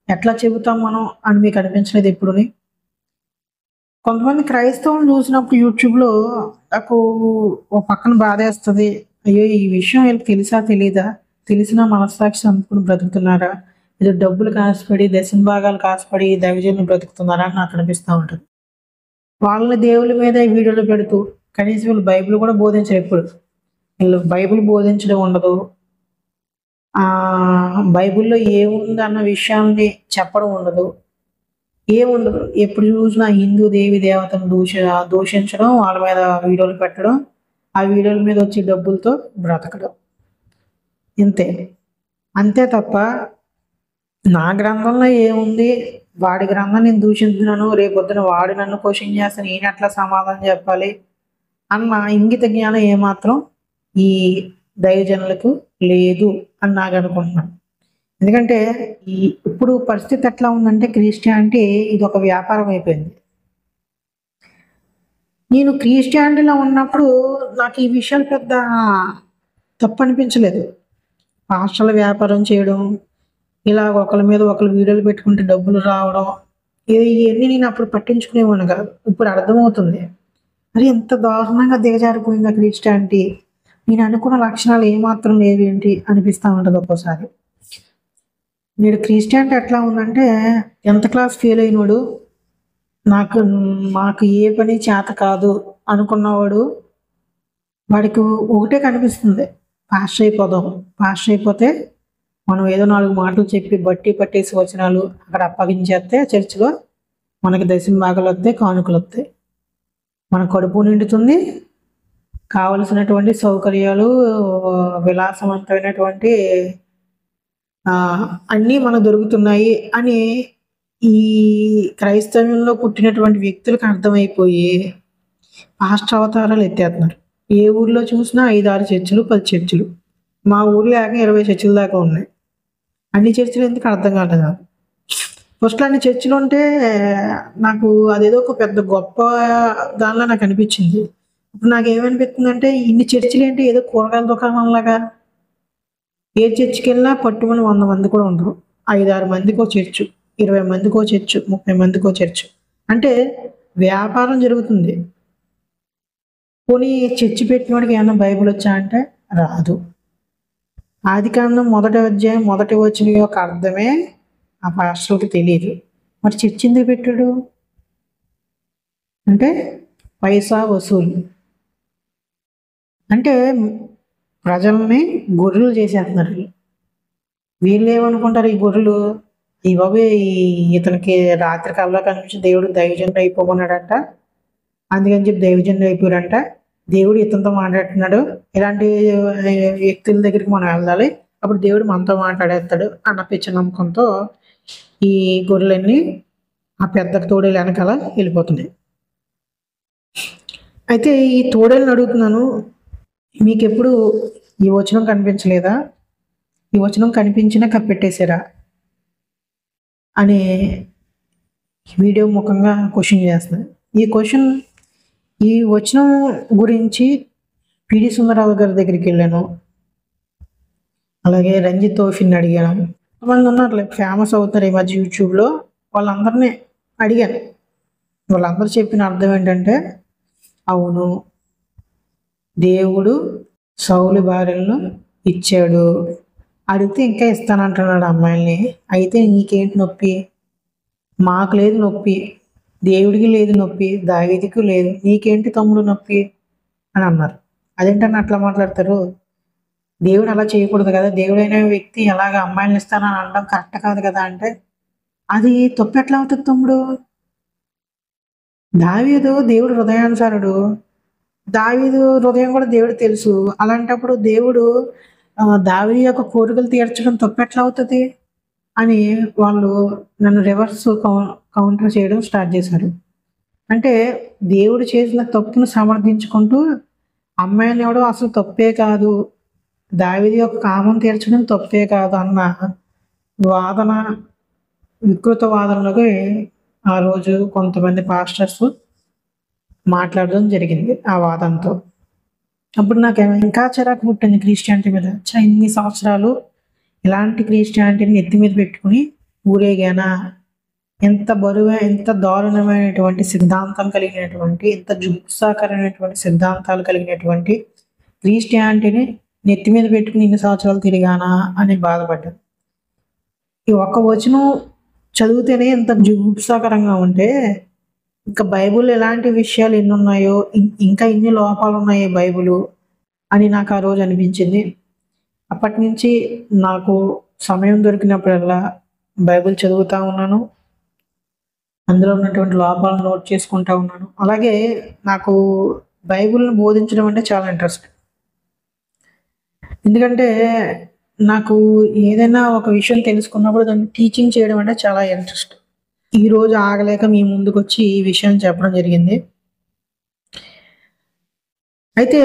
ఎట్లా చెబుతాం మనం అని మీకు అనిపించలేదు ఎప్పుడుని? కొంతమంది క్రైస్తవులను చూసినప్పుడు యూట్యూబ్లో నాకు ఓ పక్కన బాధేస్తుంది. అయ్యో, ఈ విషయం వీళ్ళకి తెలుసా తెలీదా? తెలిసిన మనస్సాక్షి చంపుకుని బ్రతుకుతున్నారా? ఏదో డబ్బులు కాసుపడి దశమ భాగాలు కాసుపడి దైవజనులు బ్రతుకుతున్నారా అని నాకు అనిపిస్తూ ఉంటుంది. వాళ్ళని దేవుళ్ళ మీద వీడియోలు పెడుతూ కనీసం వీళ్ళు బైబిల్ కూడా బోధించరు. ఎప్పుడు వీళ్ళు బైబిల్ బోధించడం ఉండదు, బైబిల్లో ఏముంది అన్న విషయాన్ని చెప్పడం ఉండదు, ఏముండదు. ఎప్పుడు చూసినా హిందూ దేవి దేవతను దూషించడం, వాళ్ళ మీద వీడియోలు పెట్టడం, ఆ వీడియోల మీద వచ్చే డబ్బులతో బ్రతకడం, ఇంతే. అంతే తప్ప నా గ్రంథంలో ఏముంది, వాడి గ్రంథం నేను దూషించున్నాను, రేపొద్దున వాడు నన్ను క్వశ్చన్ చేస్తే నేను ఎట్లా సమాధానం చెప్పాలి అన్న ఇంగిత జ్ఞానం ఏమాత్రం ఈ దైవజనులకు లేదు అని నాకు అనుకుంటున్నాను. ఎందుకంటే ఇప్పుడు పరిస్థితి ఎట్లా ఉందంటే క్రిస్టియానిటీ ఇది ఒక వ్యాపారం అయిపోయింది. నేను క్రిస్టియానిటీలో ఉన్నప్పుడు నాకు ఈ విషయాలు పెద్ద తప్పు అనిపించలేదు. పాస్టర్ల వ్యాపారం చేయడం, ఇలా ఒకరి మీద ఒకరు వీడియోలు పెట్టుకుంటే డబ్బులు రావడం, ఇవన్నీ నేను అప్పుడు పట్టించుకునేవాడిని కాదు. ఇప్పుడు అర్థమవుతుంది, మరి ఎంత దారుణంగా దిగజారిపోయింది క్రిస్టియానిటీ. నేను అనుకున్న లక్షణాలు ఏమాత్రం లేవేంటి అనిపిస్తూ ఉంటుంది ఒక్కోసారి. మీరు క్రిస్టియానిటీ ఎట్లా ఉందంటే 10th క్లాస్ ఫెయిల్ అయినవాడు, మాకు ఏ పని చేత కాదు అనుకున్నవాడు, వాడికి ఒకటే కనిపిస్తుంది, పాస్టర్ అయిపోదాం. పాస్టర్ అయిపోతే మనం ఏదో 4 మాటలు చెప్పి పట్టేసి వచనాలు అక్కడ అప్పగించేస్తే చర్చిలో మనకి దశమ భాగాలు వస్తాయి, కానుకలు వస్తాయి, మన కడుపు నిండుతుంది, కావలసినటువంటి సౌకర్యాలు, విలాసవంతమైనటువంటి అన్నీ మనకు దొరుకుతున్నాయి అని ఈ క్రైస్తవ్యంలో పుట్టినటువంటి వ్యక్తులకు అర్థమైపోయి పాస్టర్ అవతారాలు ఎత్తేస్తున్నారు. ఏ ఊర్లో చూసినా 5-6 చర్చిలు, 10 చర్చిలు. మా ఊర్లో 20 చర్చిల దాకా ఉన్నాయి. అన్ని చర్చిలు ఎందుకు అర్థం కాలేదు. ఫస్ట్లో అన్ని చర్చిలు ఉంటే నాకు అదేదో ఒక పెద్ద గొప్ప దానిలో నాకు అనిపించింది. ఇప్పుడు నాకు ఏమనిపిస్తుందంటే ఇన్ని చర్చిలు ఏంటి, ఏదో కూరగాయల దుకాణంలాగా. ఏ చర్చికి వెళ్ళినా పట్టుమని 100 మంది కూడా ఉండరు. 5-6 మందికో చర్చు, 20 మందికో చర్చు, 30 మందికో చర్చు. అంటే వ్యాపారం జరుగుతుంది. పోనీ చర్చి పెట్టినవాడికి ఏమన్నా బైబిల్ వచ్చా అంటే రాదు. ఆదికాండం 1వ అధ్యాయం 1వ వచనం యొక్క అర్థమే ఆ పాస్టర్కి తెలియదు. మరి చర్చి ఎందుకు పెట్టాడు అంటే పైసా వసూలు. అంటే ప్రజల్ని గొర్రెలు చేసేస్తున్నారు. వీళ్ళు ఏమనుకుంటారు, ఈ గొర్రెలు ఇతనికి రాత్రి కల్లా కనిపించి దేవుడు దైవజనుడు అయిపోమన్నాడంట, అందుకని చెప్పి దైవజనుడు అయిపోయాడంట, దేవుడు ఇతనితో మాట్లాడుతున్నాడు, ఇలాంటి వ్యక్తుల దగ్గరికి మనం వెళ్ళాలి, అప్పుడు దేవుడు మనతో మాట్లాడేస్తాడు అన్న పిచ్చి నమ్మకంతో ఈ గొర్రెలన్నీ ఆ పెద్ద తోడేలు వెనకాల వెళ్ళిపోతున్నాయి. అయితే ఈ తోడేలను అడుగుతున్నాను, మీకు ఎప్పుడు ఈ వచనం కనిపించలేదా? ఈ వచనం కనిపించినా కప్పెట్టేశారా అనే వీడియో ముఖంగా క్వశ్చన్ చేస్తున్నాను. ఈ వచనం గురించి పిడి సుందరరావు గారి దగ్గరికి వెళ్ళాను, అలాగే రంజిత్ తోఫిని అడిగాను. కొంతమంది ఉన్నారు ఫేమస్ అవుతున్నారు ఈ మధ్య యూట్యూబ్లో, వాళ్ళందరినీ అడిగాను. వాళ్ళందరూ చెప్పిన అర్థం ఏంటంటే, అవును, దేవుడు సౌలు భార్యలను ఇచ్చాడు, అడిగితే ఇంకా ఇస్తానంటున్నాడు అమ్మాయిల్ని. అయితే నీకేంటి నొప్పి? మాకు లేదు నొప్పి, దేవుడికి లేదు నొప్పి, దావీదుకి లేదు, నీకేంటి తమ్ముడు నొప్పి అని అన్నారు. అదేంటని అట్లా మాట్లాడతారు? దేవుడు అలా చేయకూడదు కదా, దేవుడైన వ్యక్తి ఎలాగ అమ్మాయిని ఇస్తానని అనడం కరెక్ట్ కాదు కదా అంటే, అది తప్పు ఎట్లా అవుతుంది తమ్ముడు? దావీదు దేవుడు హృదయానుసారుడు, దావీదు హృదయం కూడా దేవుడు తెలుసు. అలాంటప్పుడు దేవుడు దావీదు యొక్క కోరికలు తీర్చడం తప్పు ఎట్లా అవుతుంది అని వాళ్ళు నన్ను రివర్స్ కౌంటర్ చేయడం స్టార్ట్ చేశారు. అంటే దేవుడు చేసిన తప్పును సమర్థించుకుంటూ అమ్మాయిని ఇవ్వడం అసలు తప్పే కాదు, దావీదు యొక్క కామం తీర్చడం తప్పే కాదు అన్న వాదన, వికృత వాదనలోకి ఆ రోజు కొంతమంది పాస్టర్స్ మాట్లాడడం జరిగింది ఆ వాదంతో. అప్పుడు నాకు ఇంకా చిరాకు పుట్టింది క్రిస్టియానిటీ మీద. ఇన్ని సంవత్సరాలు ఇలాంటి క్రిస్టియానిటీని ఎత్తి మీద పెట్టుకుని ఊరేగానా? ఎంత బరువు, ఎంత దారుణమైనటువంటి సిద్ధాంతం కలిగినటువంటి, ఎంత జుగుప్సాకరమైనటువంటి సిద్ధాంతాలు కలిగినటువంటి క్రిస్టియానిటీని నెత్తి మీద పెట్టుకుని ఇన్ని సంవత్సరాలు తిరిగానా అని బాధపడ్డాను. ఈ ఒక్క వచనం చదివితేనే ఎంత జుగుప్సాకరంగా ఉంటే, ఇంకా బైబుల్ ఎలాంటి విషయాలు ఎన్ని ఉన్నాయో, ఇంకా ఇన్ని లోపాలు ఉన్నాయి బైబుల్ అని నాకు ఆ రోజు అనిపించింది. అప్పటి నుంచి నాకు సమయం దొరికినప్పుడల్లా బైబిల్ చదువుతూ ఉన్నాను, అందులో ఉన్నటువంటి లోపాలను నోట్ చేసుకుంటూ ఉన్నాను. అలాగే నాకు బైబిల్ని బోధించడం అంటే చాలా ఇంట్రెస్ట్. ఎందుకంటే నాకు ఏదైనా ఒక విషయం తెలుసుకున్నప్పుడు దాన్ని టీచింగ్ చేయడం అంటే చాలా ఇంట్రెస్ట్. ఈరోజు ఆగలేక మీ ముందుకు వచ్చి ఈ విషయం చెప్పడం జరిగింది. అయితే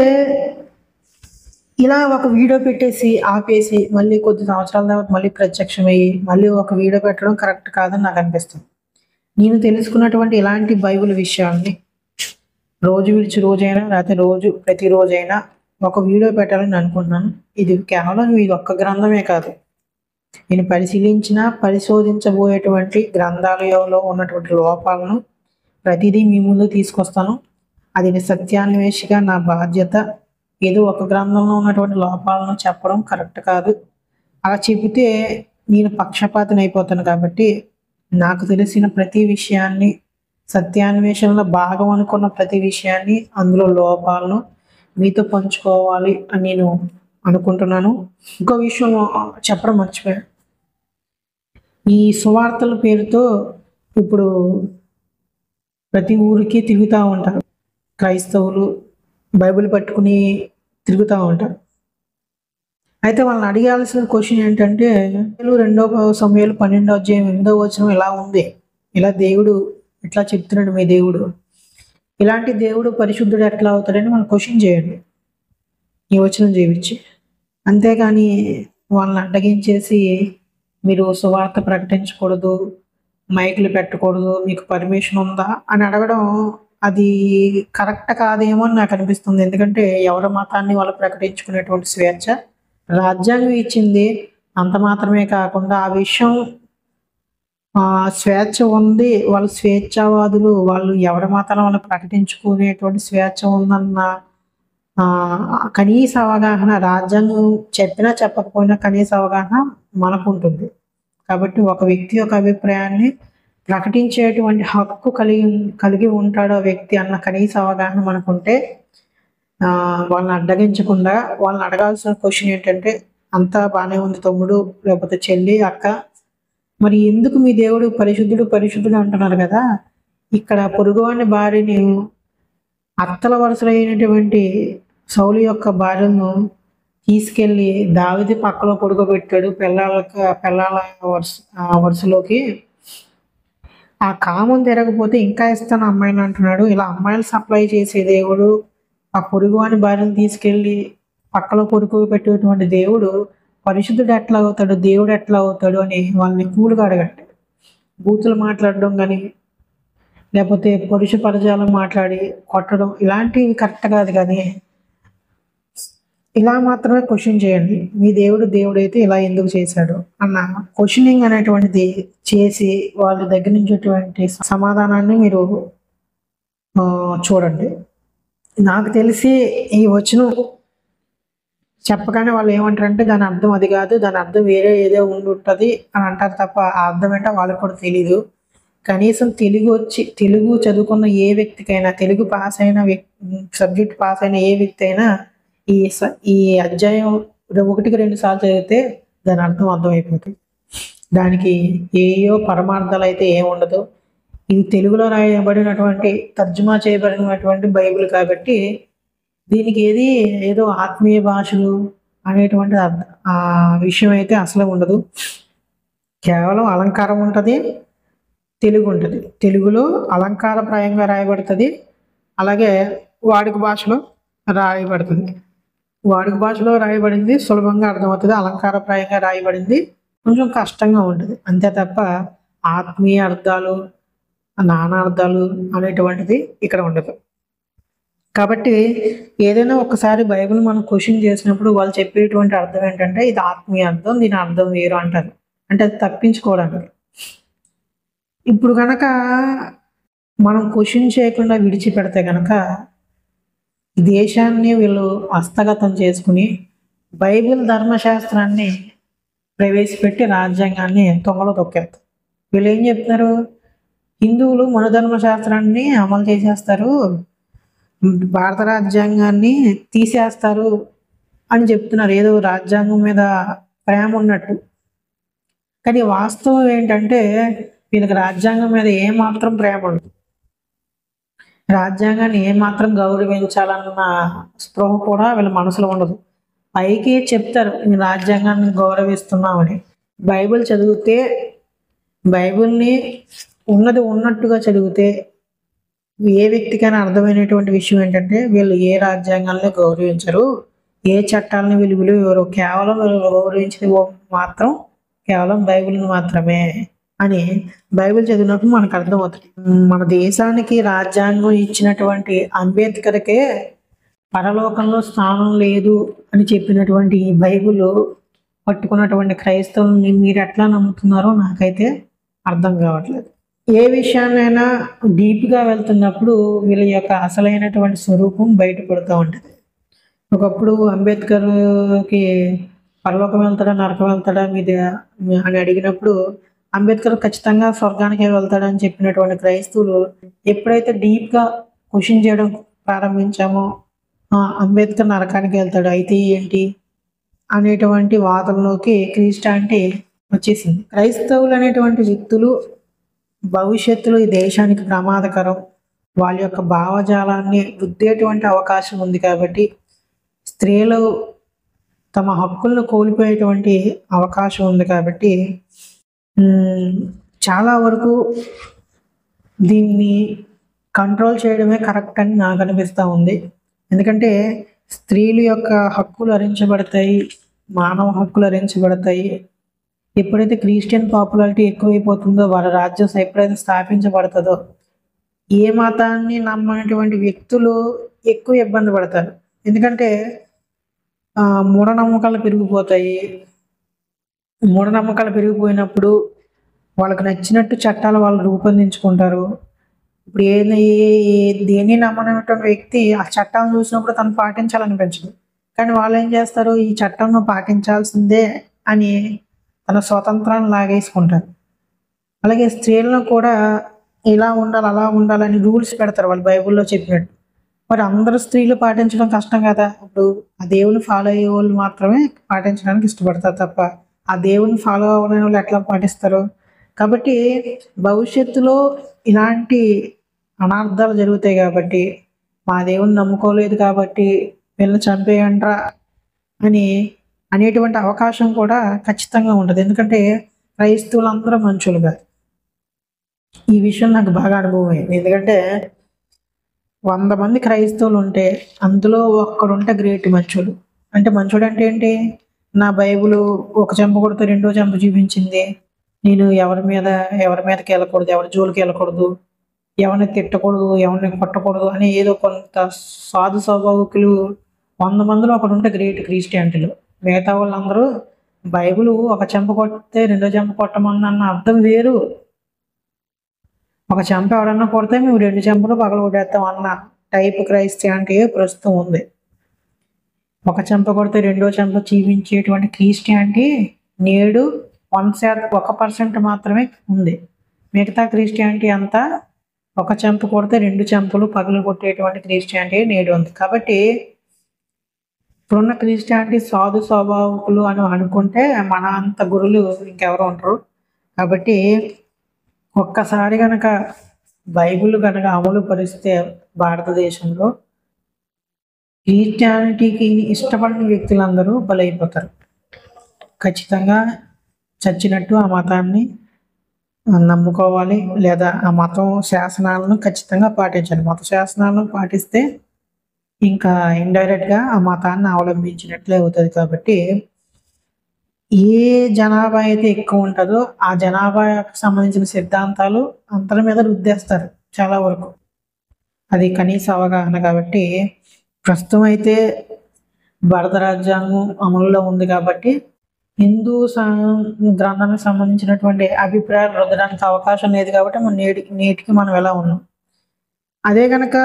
ఇలా ఒక వీడియో పెట్టేసి ఆపేసి మళ్ళీ కొద్ది సంవత్సరాల తర్వాత మళ్ళీ ప్రత్యక్షమయ్యి మళ్ళీ ఒక వీడియో పెట్టడం కరెక్ట్ కాదని నాకు అనిపిస్తుంది. నేను తెలుసుకున్నటువంటి ఇలాంటి బైబిల్ విషయాల్ని రోజు విడిచి రోజైనా లేకపోతే ప్రతిరోజైనా ఒక వీడియో పెట్టాలని అనుకుంటున్నాను. ఇది కేవలం ఇది ఒక్క గ్రంథమే కాదు, నేను పరిశోధించబోయేటువంటి గ్రంథాలయంలో ఉన్నటువంటి లోపాలను ప్రతిదీ మీ ముందు తీసుకొస్తాను. అది సత్యాన్వేషిగా నా బాధ్యత. ఏదో ఒక గ్రంథంలో ఉన్నటువంటి లోపాలను చెప్పడం కరెక్ట్ కాదు. అలా చెబితే నేను పక్షపాతిని అయిపోతాను. కాబట్టి నాకు తెలిసిన ప్రతి విషయాన్ని, సత్యాన్వేషణలో భాగం అనుకున్న ప్రతి విషయాన్ని, అందులో లోపాలను మీతో పంచుకోవాలి అని నేను అనుకుంటున్నాను. ఇంకో విషయం చెప్పడం మర్చిపోయాను. ఈ సువార్తల పేరుతో ఇప్పుడు ప్రతి ఊరికి తిరుగుతూ ఉంటారు క్రైస్తవులు, బైబిల్ పట్టుకుని తిరుగుతూ ఉంటారు. అయితే వాళ్ళని అడగాల్సిన క్వశ్చన్ ఏంటంటే, 2 సమూయేలు 12:8 ఇలా ఉంది, ఇలా దేవుడు ఇట్లా చెప్తున్నాడు మీ దేవుడు, ఇలాంటి దేవుడు పరిశుద్ధుడు ఎట్లా అవుతాడని మనం క్వశ్చన్ చేయండి ఈ వచనం జీవించి. అంతేగాని వాళ్ళని అడ్డగించేసి మీరు సువార్త ప్రకటించకూడదు, మైకులు పెట్టకూడదు, మీకు పర్మిషన్ ఉందా అని అడగడం అది కరెక్ట్ కాదేమో అని నాకు అనిపిస్తుంది. ఎందుకంటే ఎవరి మతాన్ని వాళ్ళు ప్రకటించుకునేటువంటి స్వేచ్ఛ రాజ్యాంగం ఇచ్చింది. అంత మాత్రమే కాకుండా ఆ విషయం స్వేచ్ఛ ఉంది, వాళ్ళు స్వేచ్ఛావాదులు, వాళ్ళు ఎవరి మతాన్ని వాళ్ళు ప్రకటించుకునేటువంటి స్వేచ్ఛ ఉందన్న కనీస అవగాహన, రాజ్యాంగం చెప్పినా చెప్పకపోయినా కనీస అవగాహన మనకు ఉంటుంది. కాబట్టి ఒక వ్యక్తి యొక్క అభిప్రాయాన్ని ప్రకటించేటువంటి హక్కు కలిగి ఉంటాడు ఆ వ్యక్తి అన్న కనీస అవగాహన మనకుంటే వాళ్ళని అడ్డగించకుండా వాళ్ళని అడగాల్సిన క్వశ్చన్ ఏంటంటే, అంతా బాగానే ఉంది తమ్ముడు, లేకపోతే చెల్లి, అక్క, మరి ఎందుకు మీ దేవుడు పరిశుద్ధుడు అంటున్నారు కదా, ఇక్కడ పొరుగువాని భార్యని, అత్తల వరుసలైనటువంటి సౌలు యొక్క భార్యను తీసుకెళ్ళి దావీదు పక్కలో పడుకోబెట్టాడు పిల్లల వరుసలోకి. ఆ కామం తిరగకపోతే ఇంకా ఇస్తాను అమ్మాయిని అంటున్నాడు. ఇలా అమ్మాయిలు సప్లై చేసే దేవుడు ఆ పొరుగువాని భార్యను తీసుకెళ్ళి పక్కలో పెట్టేటువంటి దేవుడు పరిశుద్ధుడు ఎట్లా అవుతాడు, దేవుడు ఎట్లా అవుతాడు అని వాళ్ళని కూలుగా అడగండి. బూతులు మాట్లాడడం కానీ లేకపోతే పరుష పరజాలం మాట్లాడి కొట్టడం ఇలాంటివి కరెక్ట్ కాదు. కానీ ఇలా మాత్రమే క్వశ్చన్ చేయండి. మీ దేవుడు దేవుడైతే ఇలా ఎందుకు చేశాడు అన్న క్వశ్చనింగ్ అనేటువంటిది చేసి వాళ్ళ దగ్గర నుంచి సమాధానాన్ని మీరు చూడండి. నాకు తెలిసి ఈ వచనం చెప్పగానే వాళ్ళు ఏమంటారంటే దాని అర్థం అది కాదు, దాని అర్థం వేరే ఏదో ఉండి ఉంటుంది అని అంటారు తప్ప ఆ అర్థం ఏంటో వాళ్ళకి కూడా తెలీదు. కనీసం తెలుగు చదువుకున్న ఏ వ్యక్తికైనా, తెలుగు పాస్ అయిన సబ్జెక్ట్ పాస్ అయిన ఏ వ్యక్తి అయినా ఈ అధ్యాయం 1కి 2 సార్లు చదివితే దాని అర్థమైపోతుంది. దానికి ఏయో పరమార్థాలు అయితే ఏముండదు. ఇది తెలుగులో రాయబడినటువంటి తర్జుమా చేయబడినటువంటి బైబిల్ కాబట్టి దీనికి ఏదో ఆత్మీయ భాషలు అనేటువంటి ఆ విషయం అయితే అసలు ఉండదు. కేవలం అలంకారం ఉంటుంది, తెలుగు ఉంటుంది. తెలుగులో అలంకారప్రాయంగా రాయబడుతుంది, అలాగే వాడుక భాషలో రాయబడుతుంది. వాడుక భాషలో రాయబడింది సులభంగా అర్థమవుతుంది, అలంకారప్రాయంగా రాయబడింది కొంచెం కష్టంగా ఉంటుంది. అంతే తప్ప ఆత్మీయ అర్థాలు, నానార్థాలు అనేటువంటిది ఇక్కడ ఉండదు. కాబట్టి ఏదైనా ఒకసారి బైబిల్ మనం క్వశ్చన్ చేసినప్పుడు వాళ్ళు చెప్పేటువంటి అర్థం ఏంటంటే ఇది ఆత్మీయ అర్థం, దీని అర్థం వేరు అంటారు. అంటే అది తప్పించుకోవడానికి. ఇప్పుడు కనుక మనం క్వశ్చన్ చేయకుండా విడిచిపెడితే కనుక దేశాన్ని వీళ్ళు హస్తగతం చేసుకుని బైబిల్ ధర్మశాస్త్రాన్ని ప్రవేశపెట్టి రాజ్యాంగాన్ని తొంగలో తొక్కేస్తారు. వీళ్ళు ఏం చెప్తున్నారు, హిందువులు మన ధర్మశాస్త్రాన్ని అమలు చేసేస్తారు, భారత రాజ్యాంగాన్ని తీసేస్తారు అని చెప్తున్నారు, ఏదో రాజ్యాంగం మీద ప్రేమ ఉన్నట్టు. కానీ వాస్తవం ఏంటంటే వీళ్ళకి రాజ్యాంగం మీద ఏమాత్రం ప్రేమ ఉండదు. రాజ్యాంగాన్ని ఏమాత్రం గౌరవించాలన్న స్పృహ కూడా వీళ్ళ మనసులో ఉండదు. పైకి చెప్తారు నేను రాజ్యాంగాన్ని గౌరవిస్తున్నామని. బైబిల్ చదివితే, బైబిల్ని ఉన్నది ఉన్నట్టుగా చదివితే ఏ వ్యక్తికైనా అర్థమైనటువంటి విషయం ఏంటంటే వీళ్ళు ఏ రాజ్యాంగాన్ని గౌరవించరు, ఏ చట్టాలని వీళ్ళు విలువరు, కేవలం వీళ్ళు గౌరవించేది మాత్రం కేవలం బైబిల్ని మాత్రమే అని బైబిల్ చదివినప్పుడు మనకు అర్థమవుతుంది. మన దేశానికి రాజ్యాంగం ఇచ్చినటువంటి అంబేద్కర్కే పరలోకంలో స్థానం లేదు అని చెప్పినటువంటి ఈ బైబిల్ పట్టుకున్నటువంటి క్రైస్తవుల్ని మీరు ఎట్లా నమ్ముతున్నారో నాకైతే అర్థం కావట్లేదు. ఏ విషయాన్నైనా డీప్గా వెళ్తున్నప్పుడు వీళ్ళ యొక్క అసలైనటువంటి స్వరూపం బయటపడుతూ ఉంటుంది. ఒకప్పుడు అంబేద్కర్కి పరలోకం వెళ్తాడా నరకం వెళ్తాడా మీద అని అడిగినప్పుడు అంబేద్కర్ ఖచ్చితంగా స్వర్గానికే వెళ్తాడని చెప్పినటువంటి క్రైస్తవులు ఎప్పుడైతే డీప్గా క్వశ్చన్ చేయడం ప్రారంభించామో అంబేద్కర్ నరకానికి వెళ్తాడు అయితే ఏంటి అనేటువంటి వాదనలోకి క్రిస్టియానిటీ వచ్చేసింది. క్రైస్తవులు అనేటువంటి వ్యక్తులు భవిష్యత్తులో ఈ దేశానికి ప్రమాదకరం, వాళ్ళ యొక్క భావజాలాన్ని రుద్దేటువంటి అవకాశం ఉంది కాబట్టి స్త్రీలు తమ హక్కులను కోల్పోయేటువంటి అవకాశం ఉంది కాబట్టి చాలా వరకు దీన్ని కంట్రోల్ చేయడమే కరెక్ట్ అని నాకు అనిపిస్తూ ఉంది. ఎందుకంటే స్త్రీల యొక్క హక్కులు హరించబడతాయి, మానవ హక్కులు హరించబడతాయి. ఎప్పుడైతే క్రిస్టియన్ పాపులారిటీ ఎక్కువైపోతుందో, వాళ్ళ రాజ్యం ఎప్పుడైతే స్థాపించబడుతుందో ఏ మతాన్ని నమ్మనటువంటి వ్యక్తులు ఎక్కువ ఇబ్బంది పడతారు. ఎందుకంటే మూఢనమ్మకాలు పెరిగిపోతాయి. మూఢనమ్మకాలు పెరిగిపోయినప్పుడు వాళ్ళకి నచ్చినట్టు చట్టాలు వాళ్ళు రూపొందించుకుంటారు. ఇప్పుడు దేన్ని నమ్మనటువంటి వ్యక్తి ఆ చట్టాలను చూసినప్పుడు తను పాటించాలనిపించదు, కానీ వాళ్ళు ఏం చేస్తారు, ఈ చట్టంను పాటించాల్సిందే అని తన స్వతంత్రాన్ని లాగేసుకుంటారు. అలాగే స్త్రీలను కూడా ఇలా ఉండాలి అలా ఉండాలని రూల్స్ పెడతారు వాళ్ళు బైబిల్లో చెప్పినట్టు. మరి అందరూ స్త్రీలు పాటించడం కష్టం కదా. ఇప్పుడు ఆ దేవుని ఫాలో అయ్యే వాళ్ళు మాత్రమే పాటించడానికి ఇష్టపడతారు తప్ప ఆ దేవుని ఫాలో అవ్వని వాళ్ళు ఎట్లా పాటిస్తారు. కాబట్టి భవిష్యత్తులో ఇలాంటి అనార్థాలు జరుగుతాయి కాబట్టి మా దేవుని నమ్ముకోలేదు కాబట్టి వీళ్ళని చంపేయండ్రా అని అనేటువంటి అవకాశం కూడా ఖచ్చితంగా ఉంటుంది. ఎందుకంటే క్రైస్తవులందరూ మంచులుగా. ఈ విషయం నాకు బాగా అనుభవం అయింది. ఎందుకంటే 100 మంది క్రైస్తవులు ఉంటే అందులో ఒక్కడుంటే గ్రేట్ మంచోడు. అంటే మంచోడు అంటే ఏంటి, నా బైబిల్ ఒక చెంప కొడితే రెండో చెంప చూపించింది, నేను ఎవరి మీదకి వెళ్ళకూడదు, ఎవరి జోలికి వెళ్ళకూడదు, ఎవరిని తిట్టకూడదు, ఎవరిని కొట్టకూడదు అని ఏదో కొంత సాధు స్వభావికులు 100 మందిలో ఒకడు ఉంటే గ్రేట్ క్రిస్టియానిటీలో. మిగతా వాళ్ళందరూ బైబిల్ ఒక చెంప కొడితే రెండో చెంప కొట్టమన్న అర్థం వేరు. ఒక చెంప ఎవడన్నా కొడితే మేము 2 చెంపలు పగలగొట్టేస్తాం అన్న టైప్ క్రైస్టియానిటీ ప్రస్తుతం ఉంది. ఒక చెంప కొడితే రెండో చెంప చీవించేటువంటి క్రిస్టియానిటీ నేడు 1% మాత్రమే ఉంది. మిగతా క్రిస్టియానిటీ అంతా ఒక చెంప కొడితే 2 చెంపలు పగలగొట్టేటువంటి క్రిస్టియానిటీ నేడు ఉంది. కాబట్టి ఇప్పుడున్న క్రిస్టియానిటీ సాధు స్వభావకులు అని అనుకుంటే మన అంత గురులు ఇంకెవరు ఉంటారు. కాబట్టి ఒక్కసారి కనుక బైబిల్ కనుక అమలు పరిస్తే భారతదేశంలో క్రిస్టియానిటీకి ఇష్టపడిన వ్యక్తులందరూ బలైపోతారు. ఖచ్చితంగా చచ్చినట్టు ఆ మతాన్ని నమ్ముకోవాలి, లేదా ఆ మతం శాసనాలను ఖచ్చితంగా పాటించాలి. మత శాసనాలను పాటిస్తే ఇంకా ఇండైరెక్ట్గా ఆ మతాన్ని అవలంబించినట్లే అవుతుంది. కాబట్టి ఏ జనాభా అయితే ఎక్కువ ఉంటుందో ఆ జనాభాకు సంబంధించిన సిద్ధాంతాలు అందరి మీద రుద్దేస్తారు చాలా వరకు. అది కనీస అవగాహన. కాబట్టి ప్రస్తుతం అయితే భారత రాజ్యాంగం అమలులో ఉంది కాబట్టి హిందూ గ్రంథానికి సంబంధించినటువంటి అభిప్రాయాలు రుద్దడానికి అవకాశం లేదు. కాబట్టి మనం నేటికి మనం ఎలా ఉన్నాం. అదే కనుక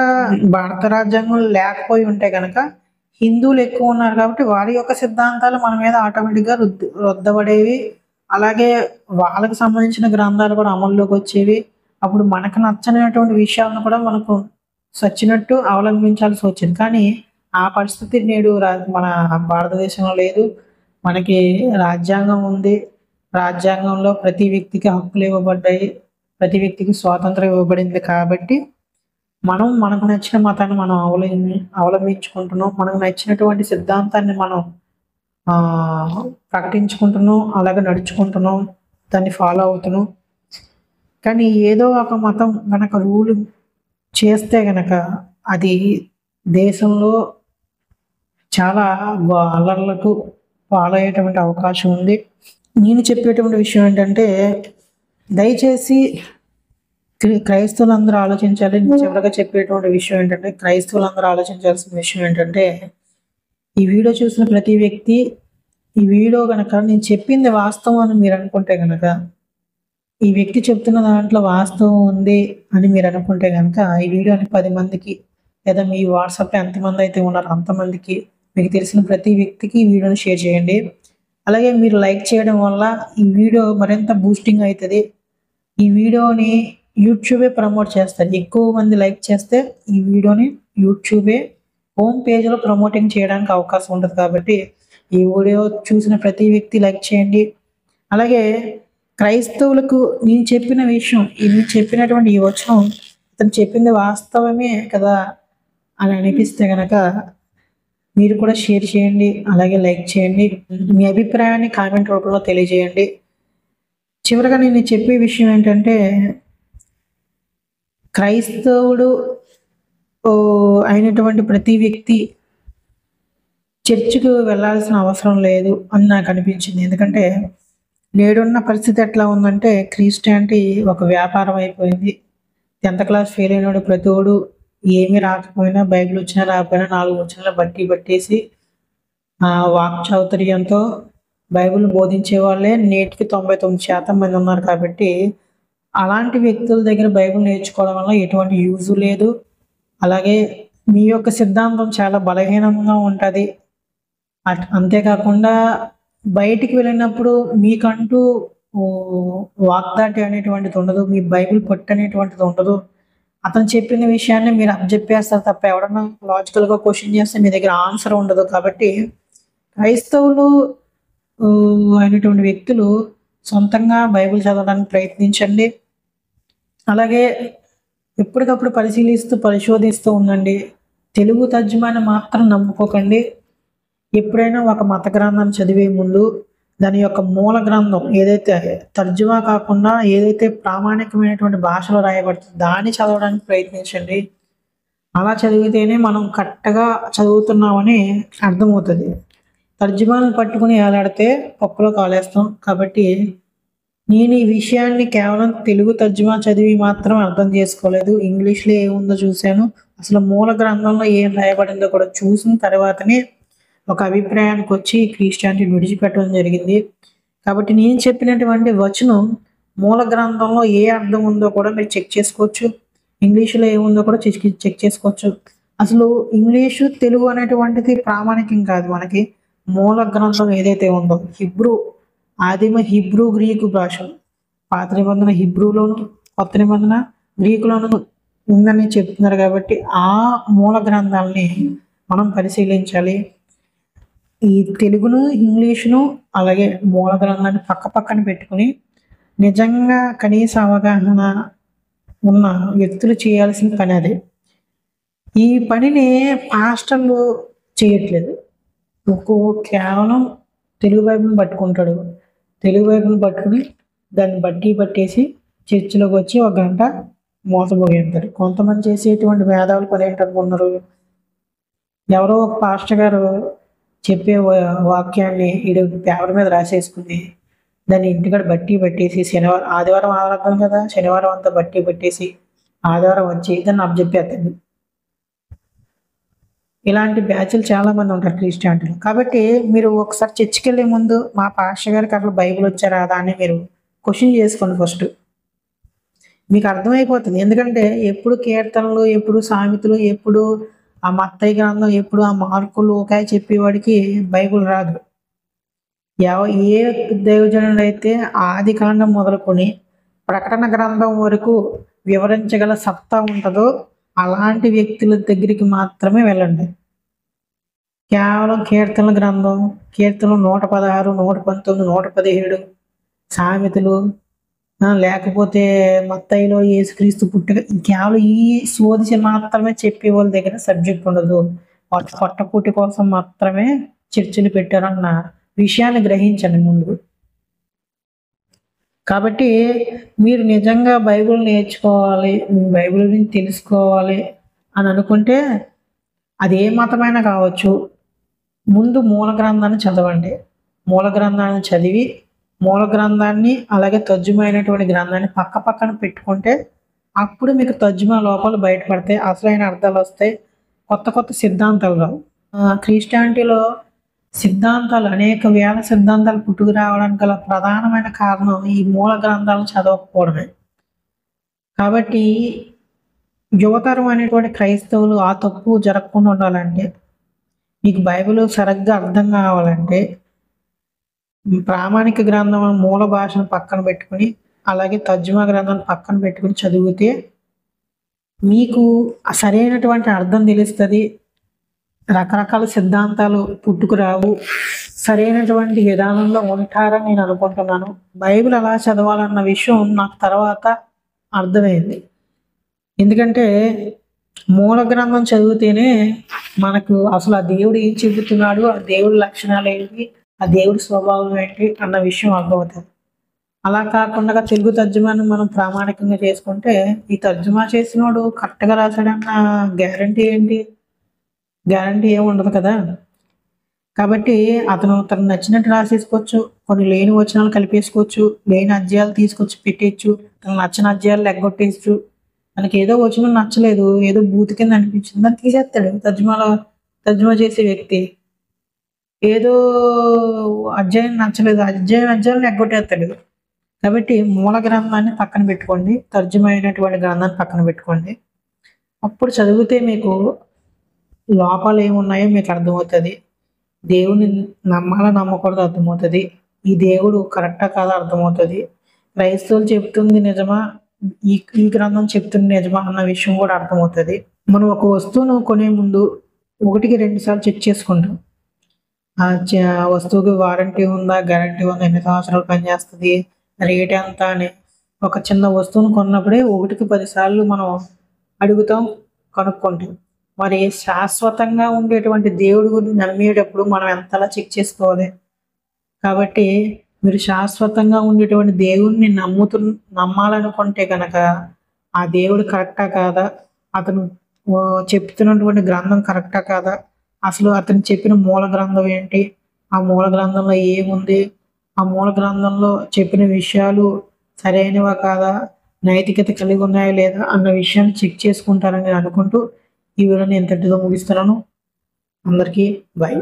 భారత రాజ్యాంగం లేకపోయి ఉంటే కనుక హిందువులు ఎక్కువ ఉన్నారు కాబట్టి వారి యొక్క సిద్ధాంతాలు మన మీద ఆటోమేటిక్గా రుద్దబడేవి. అలాగే వాళ్ళకి సంబంధించిన గ్రంథాలు కూడా అమల్లోకి వచ్చేవి. అప్పుడు మనకు నచ్చనటువంటి విషయాలను కూడా మనకు సచ్చినట్టు అవలంబించాల్సి వచ్చింది. కానీ ఆ పరిస్థితి నేడు మన భారతదేశంలో లేదు. మనకి రాజ్యాంగం ఉంది. రాజ్యాంగంలో ప్రతి వ్యక్తికి హక్కులు ఇవ్వబడ్డాయి, ప్రతి వ్యక్తికి స్వాతంత్రం ఇవ్వబడింది. కాబట్టి మనకు నచ్చిన మతాన్ని మనం అవలంబించుకుంటున్నాం. మనకు నచ్చినటువంటి సిద్ధాంతాన్ని మనం ప్రకటించుకుంటున్నాం, అలాగే నడుచుకుంటున్నాం, దాన్ని ఫాలో అవుతున్నాం. కానీ ఏదో ఒక మతం కనుక రూల్ చేస్తే కనుక అది దేశంలో చాలా అల్లర్లకు పాలయ్యేటువంటి అవకాశం ఉంది. నేను చెప్పేటువంటి విషయం ఏంటంటే దయచేసి క్రైస్తవులందరూ ఆలోచించాలి. చివరిగా చెప్పేటువంటి విషయం ఏంటంటే క్రైస్తవులందరూ ఆలోచించాల్సిన విషయం ఏంటంటే ఈ వీడియో చూసిన ప్రతి వ్యక్తి ఈ వీడియో కనుక నేను చెప్పింది వాస్తవం అని మీరు అనుకుంటే కనుక, ఈ వ్యక్తి చెప్తున్న దాంట్లో వాస్తవం ఉంది అని మీరు అనుకుంటే కనుక ఈ వీడియోని 10 మందికి, లేదా మీ వాట్సాప్లో ఎంతమంది అయితే ఉన్నారో అంతమందికి, మీకు తెలిసిన ప్రతి వ్యక్తికి ఈ వీడియోని షేర్ చేయండి. అలాగే మీరు లైక్ చేయడం వల్ల ఈ వీడియో మరింత బూస్టింగ్ అవుతుంది. ఈ వీడియోని యూట్యూబే ప్రమోట్ చేస్తారు. ఎక్కువ మంది లైక్ చేస్తే ఈ వీడియోని యూట్యూబే హోమ్ పేజ్లో ప్రమోటింగ్ చేయడానికి అవకాశం ఉంటుంది. కాబట్టి ఈ వీడియో చూసిన ప్రతి వ్యక్తి లైక్ చేయండి. అలాగే క్రైస్తవులకు నేను చెప్పిన విషయం, నేను చెప్పినటువంటి ఈ వచనం ఇతను చెప్పింది వాస్తవమే కదా అని అనిపిస్తే కనుక మీరు కూడా షేర్ చేయండి, అలాగే లైక్ చేయండి. మీ అభిప్రాయాన్ని కామెంట్ రూపంలో తెలియజేయండి. చివరిగా నేను చెప్పే విషయం ఏంటంటే క్రైస్తవుడు అయినటువంటి ప్రతి వ్యక్తి చర్చికి వెళ్ళాల్సిన అవసరం లేదు అని నాకు అనిపించింది. ఎందుకంటే నేడున్న పరిస్థితి ఎట్లా ఉందంటే క్రిస్టియానిటీ ఒక వ్యాపారం అయిపోయింది. 10th క్లాస్ ఫెయిల్ అయినాడు ప్రతివాడు ఏమీ రాకపోయినా, బైబిల్ వచ్చినా రాకపోయినా 4 వచనాలు పట్టేసి వాక్చాతుర్యంతో బైబిల్ బోధించే వాళ్ళే నేటికి 99% మంది ఉన్నారు. కాబట్టి అలాంటి వ్యక్తుల దగ్గర బైబిల్ నేర్చుకోవడం వల్ల ఎటువంటి యూజ్ లేదు. అలాగే మీ యొక్క సిద్ధాంతం చాలా బలహీనంగా ఉంటుంది. అంతేకాకుండా బయటికి వెళ్ళినప్పుడు మీకంటూ వాగ్దాటి అనేటువంటిది ఉండదు, మీ బైబిల్ పట్టు అనేటువంటిది ఉండదు. అతను చెప్పిన విషయాన్ని మీరు అప్పచెప్పేస్తారు తప్ప ఎవడన్నా లాజికల్గా క్వశ్చన్ చేస్తే మీ దగ్గర ఆన్సర్ ఉండదు. కాబట్టి క్రైస్తవులు అయినటువంటి వ్యక్తులు సొంతంగా బైబిల్ చదవడానికి ప్రయత్నించండి. అలాగే ఎప్పటికప్పుడు పరిశోధిస్తూ ఉండండి. తెలుగు తర్జుమాని మాత్రం నమ్ముకోకండి. ఎప్పుడైనా ఒక మత గ్రంథాన్ని చదివే ముందు దాని యొక్క మూల గ్రంథం ఏదైతే తర్జుమా కాకుండా ఏదైతే ప్రామాణికమైనటువంటి భాషలో రాయబడుతుందో దాన్ని చదవడానికి ప్రయత్నించండి. అలా చదివితేనే మనం కరెక్ట్గా చదువుతున్నామని అర్థమవుతుంది. తర్జుమాలను పట్టుకుని ఏలాడితే పప్పులో కాలేస్తాం. కాబట్టి నేను ఈ విషయాన్ని కేవలం తెలుగు తర్జుమా చదివి మాత్రం అర్థం చేసుకోలేదు. ఇంగ్లీష్లో ఏముందో చూశాను, అసలు మూల గ్రంథంలో ఏం రాయబడిందో కూడా చూసిన తర్వాతనే ఒక అభిప్రాయానికి వచ్చి క్రిస్టియానిటీని విడిచిపెట్టడం జరిగింది. కాబట్టి నేను చెప్పినటువంటి వచనం మూల గ్రంథంలో ఏ అర్థం ఉందో కూడా మీరు చెక్ చేసుకోవచ్చు. ఇంగ్లీషులో ఏముందో కూడా చెక్ చేసుకోవచ్చు. అసలు ఇంగ్లీషు తెలుగు అనేటువంటిది ప్రామాణికం కాదు. మనకి మూల గ్రంథం ఏదైతే ఉందో ఆదిమ హిబ్రూ గ్రీకు భాష, పాత నిబంధన హిబ్రూలోను, కొత్త నిబంధన గ్రీకులోను ఉందని చెప్తున్నారు. కాబట్టి ఆ మూల గ్రంథాలని మనం పరిశీలించాలి. ఈ తెలుగును, ఇంగ్లీషును అలాగే మూల గ్రంథాన్ని పక్కన పెట్టుకుని నిజంగా కనీస అవగాహన ఉన్న వ్యక్తులు చేయాల్సిన పని అదే. ఈ పనిని పాస్టర్లు చేయట్లేదు. కేవలం తెలుగు బైబిల్ని పట్టుకుంటాడు. తెలుగు బైబిల్ని పట్టుకుని దాన్ని పట్టేసి చర్చిలోకి వచ్చి ఒక గంట మోసపోయేస్తారు. కొంతమంది చేసేటువంటి మేధావుల పని ఏంటనుకున్నారు, ఎవరో ఒక పాస్టర్ గారు చెప్పే వాక్యాన్ని ఈడు పేపర్ మీద రాసేసుకుని దాన్ని ఇంటికాడ పట్టేసి ఆదివారం ఆరాధన కదా, శనివారం అంతా పట్టేసి ఆదివారం వచ్చి దాన్ని అప్పచెప్పేస్తుంది. ఇలాంటి బ్యాచ్లు చాలా మంది ఉంటారు క్రిస్టియానిటీలో. కాబట్టి మీరు ఒకసారి చర్చికి వెళ్ళే ముందు మా పాస్టర్ గారికి అసలు బైబిల్ వచ్చారా దాన్ని మీరు క్వశ్చన్ చేసుకోండి ఫస్ట్. మీకు అర్థమైపోతుంది. ఎందుకంటే ఎప్పుడు కీర్తనలు, ఎప్పుడు సామెతలు, ఎప్పుడు ఆ మత్తయి గ్రంథం, ఎప్పుడు ఆ మార్కులు ఒకే చెప్పేవాడికి బైబిల్ రాదు. ఏ దైవజనుడు అయితే ఆది కాండం మొదలుకొని ప్రకటన గ్రంథం వరకు వివరించగల సత్తా ఉంటుందో అలాంటి వ్యక్తుల దగ్గరికి మాత్రమే వెళ్ళండి. కేవలం కీర్తనల గ్రంథం, కీర్తనలు 116, 119, 117, సామెతలు, లేకపోతే మత్తయిలో యేసుక్రీస్తు పుట్టుక, కేవలం ఈ శోధించి మాత్రమే చెప్పే వాళ్ళ దగ్గర సబ్జెక్ట్ ఉండదు. పొట్టకూటి కోసం మాత్రమే చర్చలు పెట్టారన్న విషయాన్ని గ్రహించండి ముందు. కాబట్టి మీరు నిజంగా బైబిల్ నేర్చుకోవాలి, బైబిల్ గురించి తెలుసుకోవాలి అని అనుకుంటే అది ఏ మతమైనా కావచ్చు, ముందు మూల గ్రంథాన్ని చదవండి. మూల గ్రంథాన్ని చదివి మూల గ్రంథాన్ని అలాగే తర్జుమైనటువంటి గ్రంథాన్ని పక్కన పెట్టుకుంటే అప్పుడు మీకు తర్జుమా లోపాలు బయటపడతాయి, అసలైన అర్థాలు వస్తాయి, కొత్త సిద్ధాంతాలు రావు. క్రిస్టియానిటీలో సిద్ధాంతాలు, అనేక వేల సిద్ధాంతాలు పుట్టుకు రావడానికి గల ప్రధానమైన కారణం ఈ మూల గ్రంథాలను చదవకపోవడమే. కాబట్టి యువతరం అనేటువంటి క్రైస్తవులు ఆ తప్పు జరగకుండా ఉండాలంటే, మీకు బైబిల్ సరిగ్గా అర్థం కావాలంటే ప్రామాణిక గ్రంథం మూల భాషను పక్కన పెట్టుకుని అలాగే తర్జుమా గ్రంథాన్ని పక్కన పెట్టుకుని చదివితే మీకు సరైనటువంటి అర్థం తెలుస్తుంది. రకరకాల సిద్ధాంతాలు పుట్టుకురావు, సరైనటువంటి విధానంలో ఉంటారని నేను అనుకుంటున్నాను. బైబిల్ ఎలా చదవాలన్న విషయం నాకు తర్వాత అర్థమైంది. ఎందుకంటే మూల గ్రంథం చదివితేనే మనకు అసలు ఆ దేవుడు ఏం చెబుతున్నాడు, ఆ దేవుడి లక్షణాలు ఏంటి, ఆ దేవుడి స్వభావం ఏంటి అన్న విషయం అర్థమవుతుంది. అలా కాకుండా తెలుగు తర్జుమాను మనం ప్రామాణికంగా చేసుకుంటే ఈ తర్జుమా చేసినోడు కరెక్ట్గా రాశాడన్న గ్యారంటీ ఏంటి? గ్యారంటీ ఏమి ఉండదు కదా. కాబట్టి అతను తనకు నచ్చినట్టు రాసేసుకోవచ్చు, కొన్ని లేని వచనాలు కలిపేసుకోవచ్చు, లేని అధ్యాయాలు తీసుకొచ్చి పెట్టేయచ్చు, తనకు నచ్చిన అధ్యాయాలు లెగ్గొట్టేయచ్చు. మనకి ఏదో వచనం నచ్చలేదు, ఏదో బూతు కింద అనిపించింది, దాన్ని తీసేస్తాడు తర్జుమా చేసే వ్యక్తి. ఏదో అధ్యాయం నచ్చలేదు, అధ్యాయం లెగ్గొట్టేస్తాడు. కాబట్టి మూల గ్రంథాన్ని పక్కన పెట్టుకోండి, తర్జుమా అయినటువంటి గ్రంథాన్ని పక్కన పెట్టుకోండి. అప్పుడు చదివితే మీకు లోపాలు ఏమున్నాయో మీకు అర్థమవుతుంది. దేవుని నమ్మకూడదు అర్థమవుతుంది. ఈ దేవుడు కరెక్టా కాదా అర్థమవుతుంది. క్రైస్తవులు చెప్తుంది నిజమా, ఈ గ్రంథం చెప్తుంది నిజమా అన్న విషయం కూడా అర్థమవుతుంది. మనం ఒక వస్తువును కొనే ముందు 1-2 సార్లు చెక్ చేసుకుంటాం. ఆ వస్తువుకి వారంటీ ఉందా, గ్యారంటీ ఉందా, ఎన్ని సంవత్సరాలు పనిచేస్తుంది, రేట్ ఎంత అని. ఒక చిన్న వస్తువును కొన్నప్పుడే 1-10 సార్లు మనం అడుగుతాం, కనుక్కుంటాం. మరి శాశ్వతంగా ఉండేటువంటి దేవుడి గురించి నమ్మేటప్పుడు మనం ఎంతలా చెక్ చేసుకోవాలి. కాబట్టి మీరు శాశ్వతంగా ఉండేటువంటి దేవుడిని నమ్మాలనుకుంటే కనుక ఆ దేవుడు కరెక్టా కాదా, అతను చెప్తున్నటువంటి గ్రంథం కరెక్టా కాదా, అసలు అతను చెప్పిన మూల గ్రంథం ఏంటి, ఆ మూల గ్రంథంలో ఏముంది, ఆ మూల గ్రంథంలో చెప్పిన విషయాలు సరైనవా కాదా, నైతికత కలిగి ఉన్నాయా లేదా అన్న విషయాన్ని చెక్ చేసుకుంటారని నేను అనుకుంటూ ఈ వీడియోని ఇంతటితో ముగిస్తున్నాను. అందరికీ బాయ్.